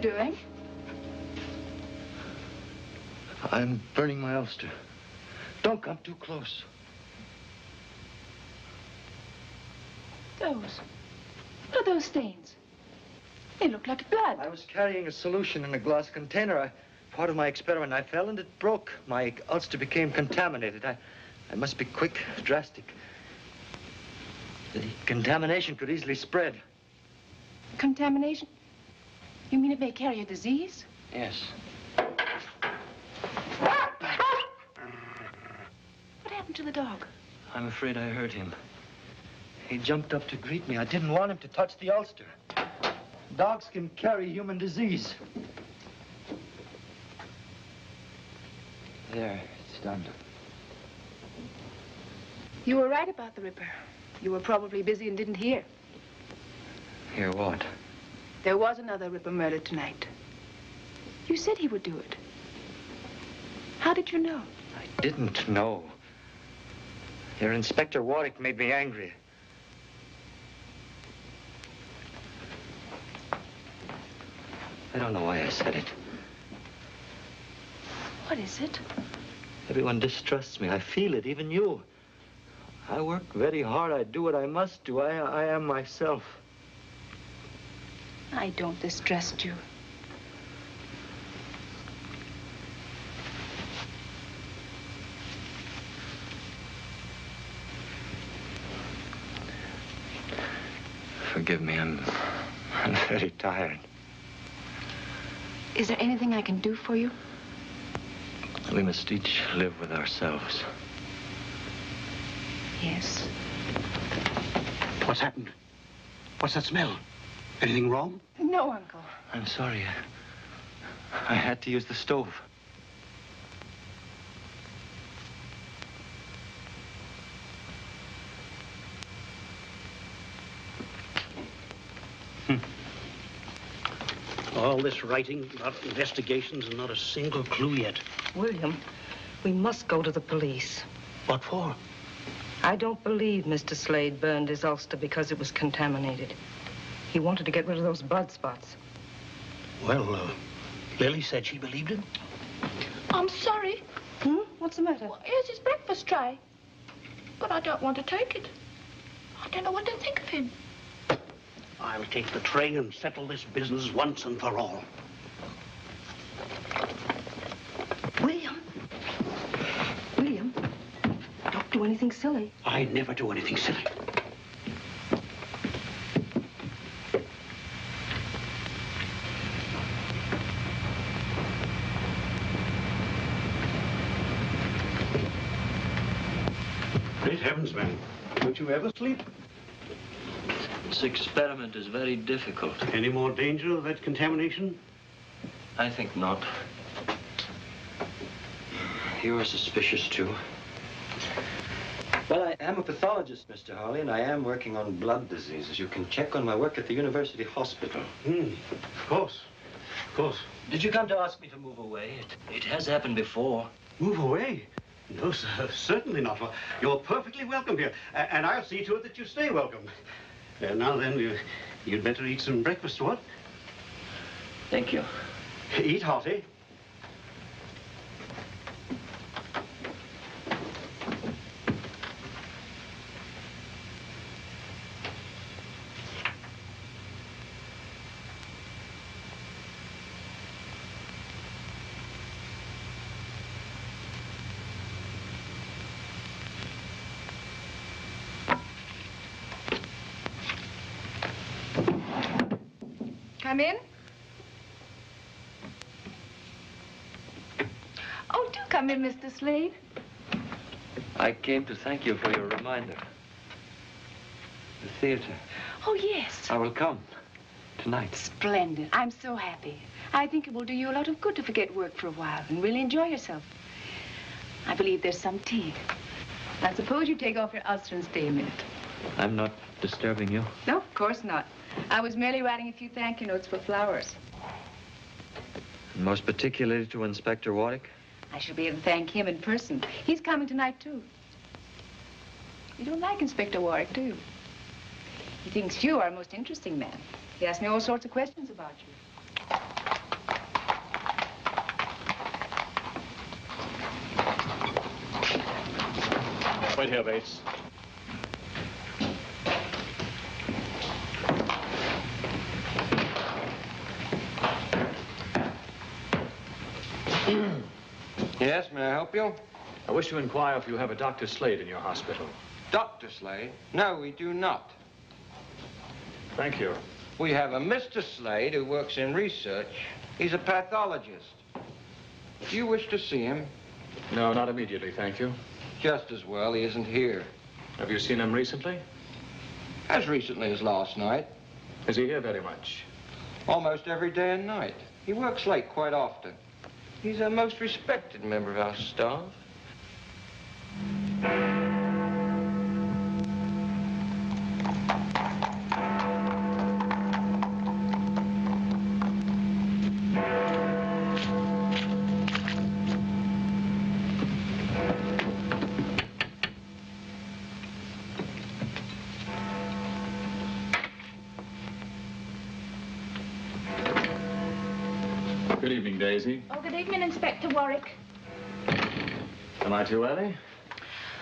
Doing? I'm burning my ulster. Don't come too close. What are those stains? They look like blood. I was carrying a solution in a glass container. Part of my experiment, I fell and it broke. My ulster became contaminated. I must be quick, drastic. The contamination could easily spread. Contamination? You mean it may carry a disease? Yes. What happened to the dog? I'm afraid I hurt him. He jumped up to greet me. I didn't want him to touch the ulster. Dogs can carry human disease. There, it's done. You were right about the Ripper. You were probably busy and didn't hear. Hear what? There was another Ripper murdered tonight. You said he would do it. How did you know? I didn't know. Your Inspector Warwick made me angry. I don't know why I said it. What is it? Everyone distrusts me. I feel it, even you. I work very hard. I do what I must do. I am myself. I don't distrust you. Forgive me, I'm very tired. Is there anything I can do for you? We must each live with ourselves. Yes. What's happened? What's that smell? Anything wrong? No, Uncle. I'm sorry. I had to use the stove. All this writing about investigations and not a single clue yet. William, we must go to the police. What for? I don't believe Mr. Slade burned his ulster because it was contaminated. He wanted to get rid of those blood spots. Well, Lily said she believed him. I'm sorry. What's the matter? Well, here's his breakfast tray. But I don't want to take it. I don't know what to think of him. I'll take the tray and settle this business once and for all. William. William, don't do anything silly. I never do anything silly. Great heavens, man. Don't you ever sleep? This experiment is very difficult. Any more danger of that contamination? I think not. You are suspicious, too. Well, I am a pathologist, Mr. Harley, and I am working on blood diseases. You can check on my work at the University Hospital. Of course. Of course. Did you come to ask me to move away? It has happened before. Move away? No, sir, certainly not. You're perfectly welcome here, and I'll see to it that you stay welcome. Now then, you'd better eat some breakfast, what? Thank you. Eat hearty. Come in. Oh, do come in, Mr. Slade. I came to thank you for your reminder. The theater. Oh, yes. I will come tonight. Splendid. I'm so happy. I think it will do you a lot of good to forget work for a while and really enjoy yourself. I believe there's some tea. Now, suppose you take off your ulster and stay a minute. I'm not disturbing you. No, of course not. I was merely writing a few thank you notes for flowers. And most particularly to Inspector Warwick? I shall be able to thank him in person. He's coming tonight, too. You don't like Inspector Warwick, do you? He thinks you are a most interesting man. He asked me all sorts of questions about you. Wait here, Bates. Yes, may I help you? I wish to inquire if you have a Dr. Slade in your hospital. Dr. Slade? No, we do not. Thank you. We have a Mr. Slade who works in research. He's a pathologist. Do you wish to see him? No, not immediately, thank you. Just as well, he isn't here. Have you seen him recently? As recently as last night. Is he here very much? Almost every day and night. He works late quite often. He's a most respected member of our staff. Good evening, Daisy. Oh, good evening, Inspector Warwick. Am I too early?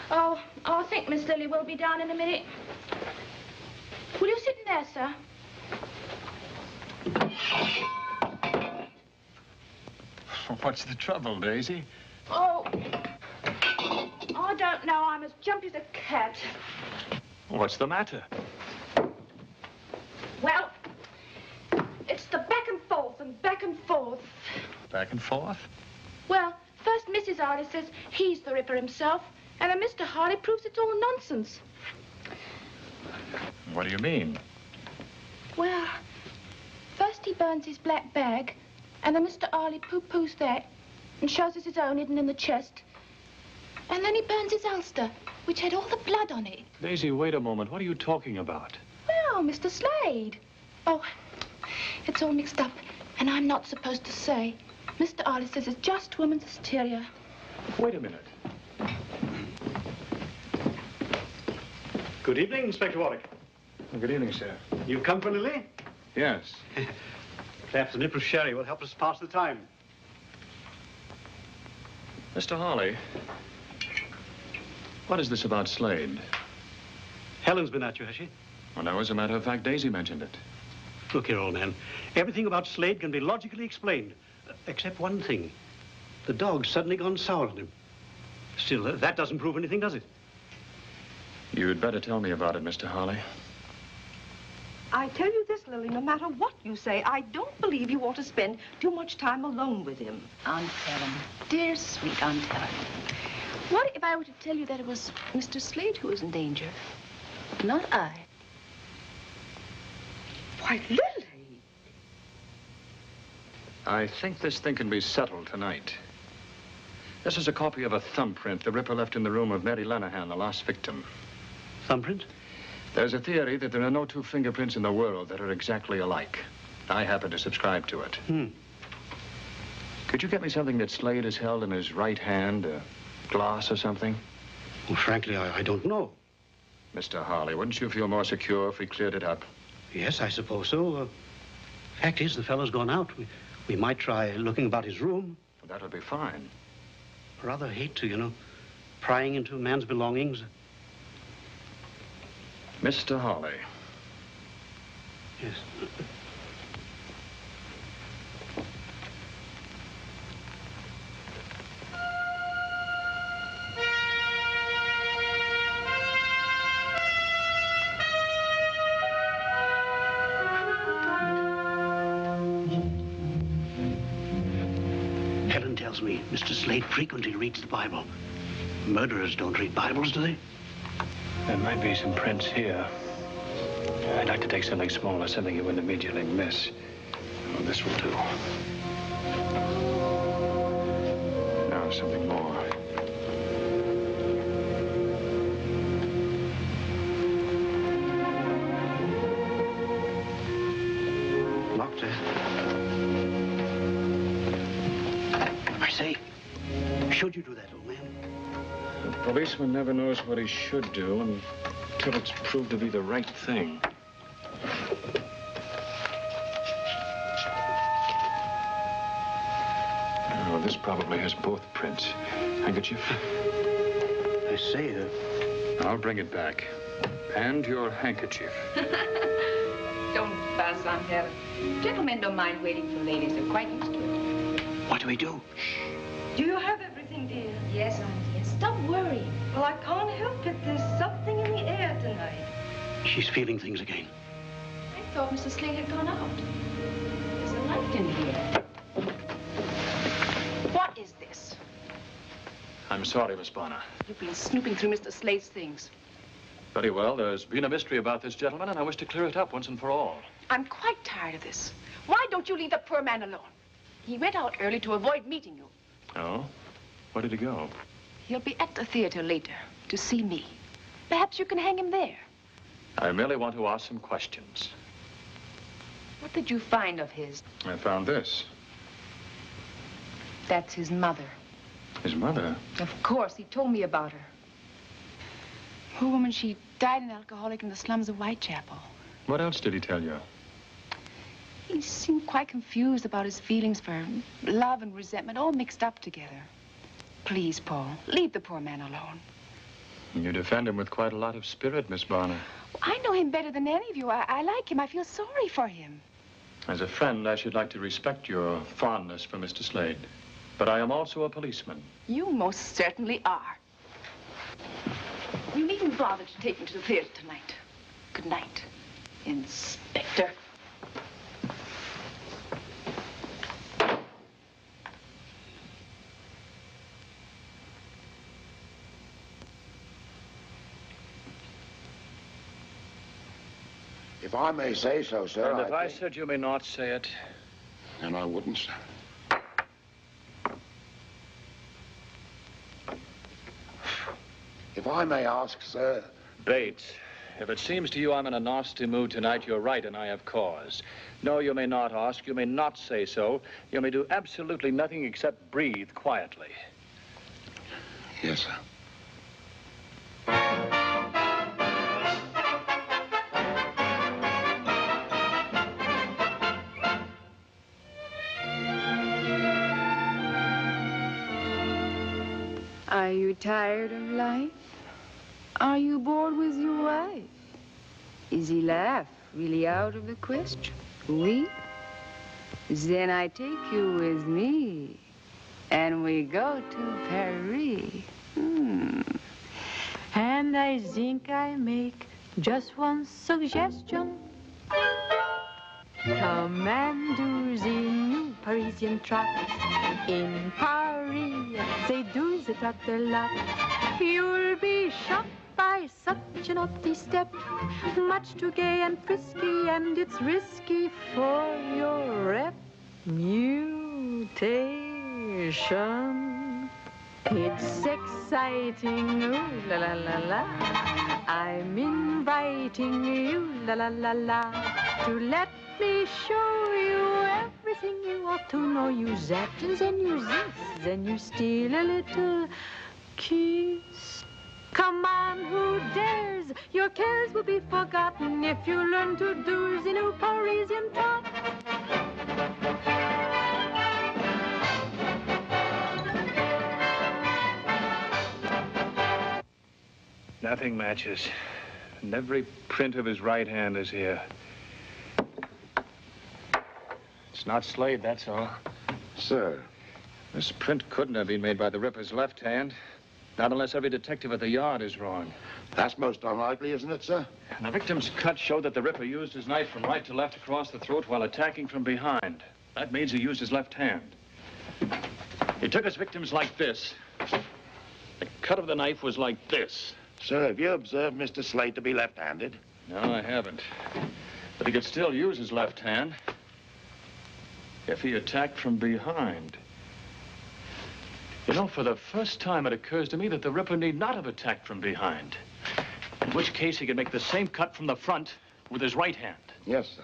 Oh, I think Miss Lily will be down in a minute. Will you sit in there, sir? What's the trouble, Daisy? Oh, I don't know. I'm as jumpy as a cat. What's the matter? Well, it's the back and forth and back and forth. Back and forth? Well, first Mrs. Harley says he's the Ripper himself, and then Mr. Harley proves it's all nonsense. What do you mean? Well, first he burns his black bag, and then Mr. Harley poo-poos that and shows us his own hidden in the chest. And then he burns his ulster, which had all the blood on it. Daisy, wait a moment. What are you talking about? Well, Mr. Slade. Oh, it's all mixed up, and I'm not supposed to say. Mr. Harley says it's just woman's hysteria. Wait a minute. Good evening, Inspector Warwick. Good evening, sir. You've come for Lily? Yes. Perhaps a nip of sherry will help us pass the time. Mr. Harley, what is this about Slade? Helen's been at you, has she? Well, no, as a matter of fact, Daisy mentioned it. Look here, old man. Everything about Slade can be logically explained, except one thing. The dog's suddenly gone sour on him. Still, that doesn't prove anything, does it? You'd better tell me about it, Mr. Harley. I tell you this, Lily, no matter what you say, I don't believe you ought to spend too much time alone with him. Aunt Helen. Dear, sweet Aunt Helen. What if I were to tell you that it was Mr. Slade who was in danger, not I? Why, Lily! I think this thing can be settled tonight. This is a copy of a thumbprint the Ripper left in the room of Mary Lenahan, the last victim. Thumbprint? There's a theory that there are no two fingerprints in the world that are exactly alike. I happen to subscribe to it. Could you get me something that Slade has held in his right hand, a glass or something? Well, frankly, I don't know. Mr. Harley, wouldn't you feel more secure if we cleared it up? Yes, I suppose so. Fact is, the fellow's gone out. We might try looking about his room. That'll be fine. Rather hate to, you know, prying into a man's belongings. Mr. Harley. Yes. Helen tells me Mr. Slade frequently reads the Bible. Murderers don't read Bibles, do they? There might be some prints here. I'd like to take something smaller, something you wouldn't immediately miss. Oh, this will do. Now, something more. Locked, I say, should you do that, old man? The policeman never knows what he should do until it's proved to be the right thing. Oh, this probably has both prints. Handkerchief? I say, I'll bring it back. And your handkerchief. Don't fuss, Aunt Helen. Gentlemen don't mind waiting for ladies. They're quite used to it. What do we do? Do you have everything, dear? Yes, Aunt, yes. Stop worrying. Well, I can't help it. There's something in the air tonight. She's feeling things again. I thought Mr. Slade had gone out. There's a light in here. What is this? I'm sorry, Miss Bonner. You've been snooping through Mr. Slade's things. Very well. There's been a mystery about this gentleman, and I wish to clear it up once and for all. I'm quite tired of this. Why don't you leave the poor man alone? He went out early to avoid meeting you. Oh? Where did he go? He'll be at the theater later to see me. Perhaps you can hang him there. I merely want to ask some questions. What did you find of his? I found this. That's his mother. His mother? Of course, he told me about her. Poor woman, she died an alcoholic in the slums of Whitechapel. What else did he tell you? He seemed quite confused about his feelings for love and resentment, all mixed up together. Please, Paul, leave the poor man alone. You defend him with quite a lot of spirit, Miss Bonner. I know him better than any of you. I like him. I feel sorry for him. As a friend, I should like to respect your fondness for Mr. Slade. But I am also a policeman. You most certainly are. You needn't bother to take me to the theater tonight. Good night, Inspector. If I may say so, sir. And if I said you may not say it? And I wouldn't, sir. If I may ask, sir. Bates, if it seems to you I'm in a nasty mood tonight, you're right, and I have cause. No, you may not ask. You may not say so. You may do absolutely nothing except breathe quietly. Yes, sir. Are you tired of life? Are you bored with your wife? Is he laugh really out of the question? Oui? Then I take you with me, and we go to Paris. And I think I make just one suggestion. Come and do the new Parisian trot. In Paris, they do the trot a lot. You'll be shocked by such a naughty step. Much too gay and frisky, and it's risky for your reputation. It's exciting, ooh la la la la. I'm inviting you, la la la la, to let me show you everything you ought to know. You that, and then you this, then you steal a little kiss. Come on, who dares? Your cares will be forgotten if you learn to do the new Parisian trot. Nothing matches. And every print of his right hand is here. It's not Slade, that's all. Sir. This print couldn't have been made by the Ripper's left hand. Not unless every detective at the yard is wrong. That's most unlikely, isn't it, sir? And the victim's cut showed that the Ripper used his knife from right to left across the throat while attacking from behind. That means he used his left hand. He took his victims like this. The cut of the knife was like this. Sir, have you observed Mr. Slade to be left-handed? No, I haven't. But he could still use his left hand if he attacked from behind. You know, for the first time, it occurs to me that the Ripper need not have attacked from behind. In which case, he could make the same cut from the front with his right hand. Yes, sir.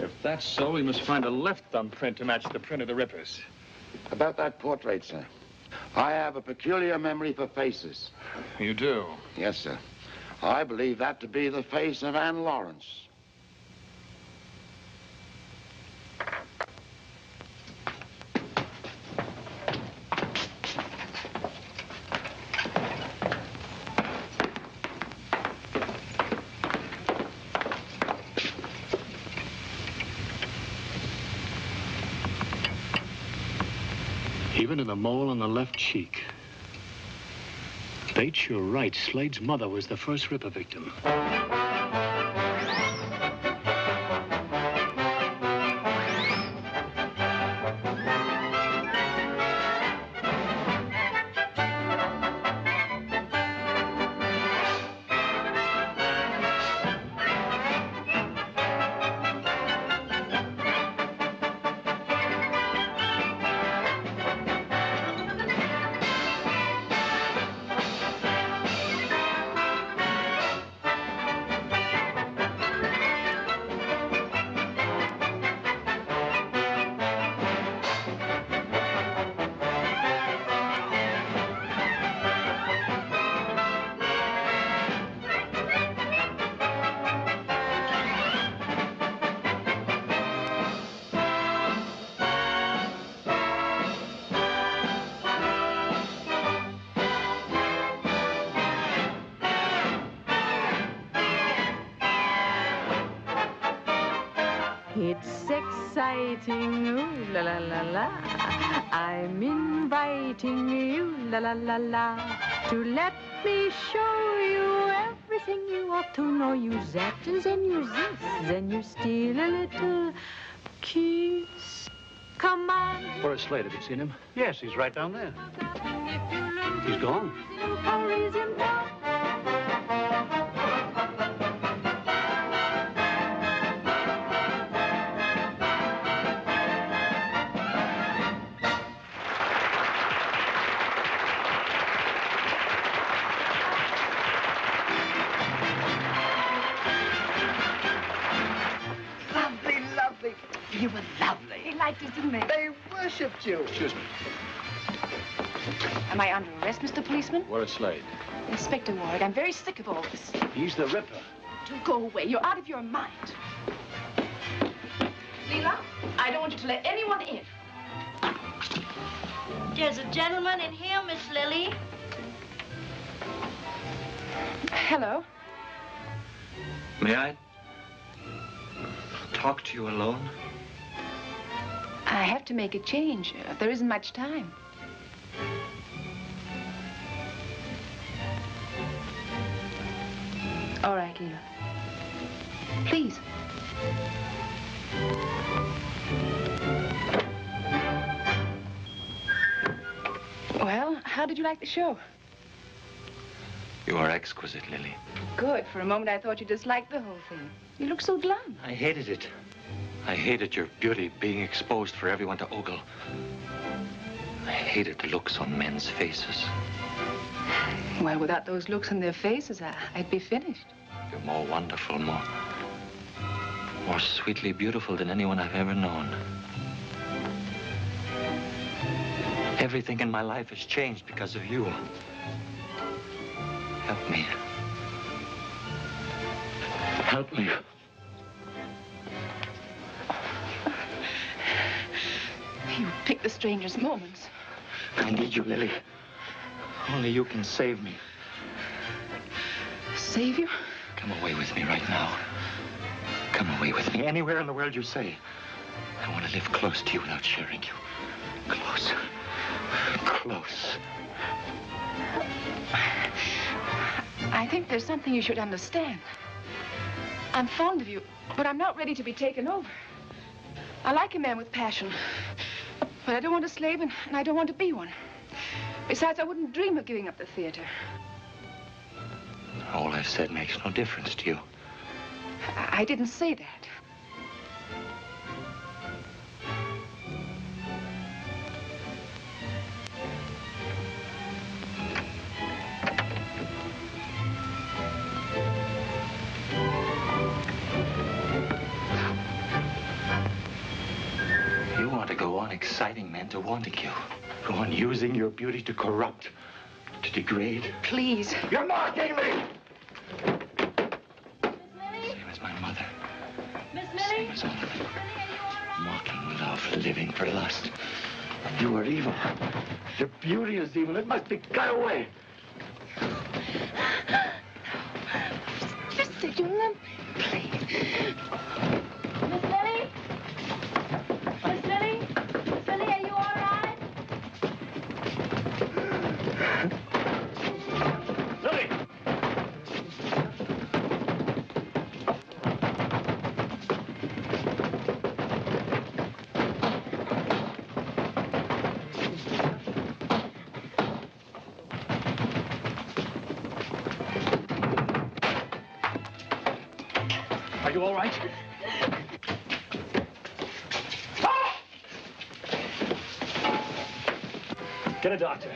If that's so, we must find a left thumbprint to match the print of the Ripper's. About that portrait, sir. I have a peculiar memory for faces. You do? Yes, sir. I believe that to be the face of Anne Lawrence. Even in the mole on the left cheek. Bates, you're right. Slade's mother was the first Ripper victim. It's exciting, ooh la la la la. I'm inviting you, la la la la, to let me show you everything you ought to know. You that, then you this, then you steal a little kiss. Come on. Where's Slade? Have you seen him? Yes, he's right down there. He's gone. You were lovely. They liked us, didn't they? They worshipped you. Excuse me. Am I under arrest, Mr. Policeman? Where's Slade? Inspector Ward, I'm very sick of all this. He's the Ripper. Do go away. You're out of your mind. Leela, I don't want you to let anyone in. There's a gentleman in here, Miss Lily. Hello. May I talk to you alone? I have to make a change. There isn't much time. All right, Leela. Please. Well, how did you like the show? You are exquisite, Lily. Good. For a moment, I thought you disliked the whole thing. You look so glum. I hated it. I hated your beauty being exposed for everyone to ogle. I hated the looks on men's faces. Well, without those looks on their faces, I'd be finished. You're more wonderful, more sweetly beautiful than anyone I've ever known. Everything in my life has changed because of you. Help me. Help me. You pick the strangest moments. I need you, Lily. Only you can save me. Save you? Come away with me right now. Come away with me anywhere in the world you say. I want to live close to you without sharing you. Close. Close. I think there's something you should understand. I'm fond of you, but I'm not ready to be taken over. I like a man with passion, but I don't want a slave, and I don't want to be one. Besides, I wouldn't dream of giving up the theater. All I've said makes no difference to you. I didn't say that. You want to go on exciting men to wanting you. Go on using your beauty to corrupt, to degrade. Please. You're mocking me! Lily? Same as my mother. Miss Lily? Same as all of them. Lily, are you all right? Mocking love, living for lust. You are evil. Your beauty is evil. It must be cut away. Just sit, you lump. Please. Miss Lily? Miss Lily? Miss Lily, are you all right? Lily! Are you all right? Get a doctor.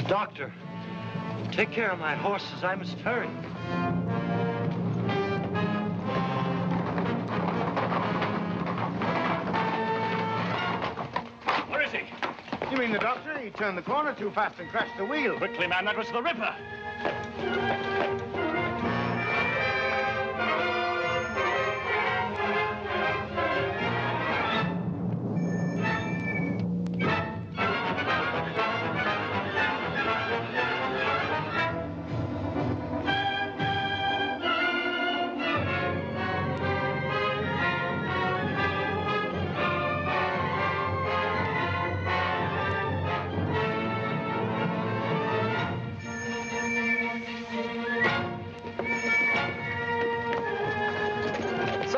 Doctor, take care of my horses. I must hurry. Where is he? You mean the doctor? He turned the corner too fast and crashed the wheel. Quickly, man, that was the Ripper.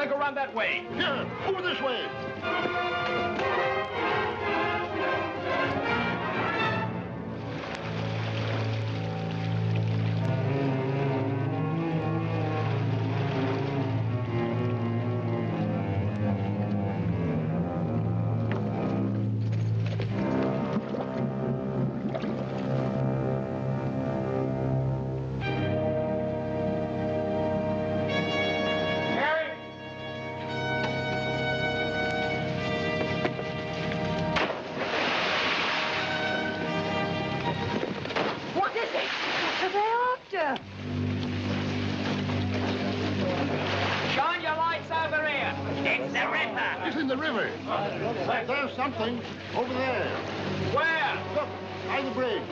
Go round that way. Here, over this way. Shine your lights over here. It's the Ripper. It's in the river. There's something over there. Where? Look, by the bridge.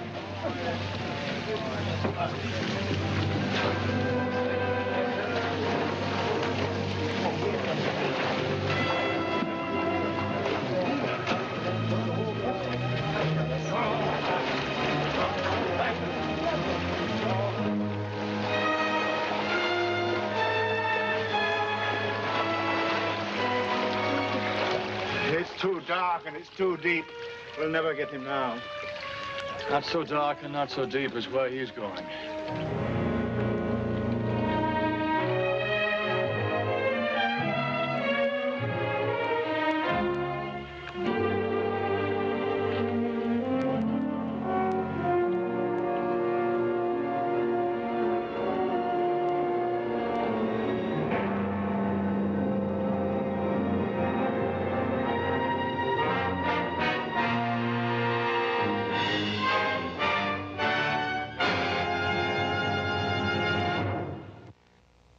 It's too dark and it's too deep. We'll never get him now. Not so dark and not so deep as where he's going.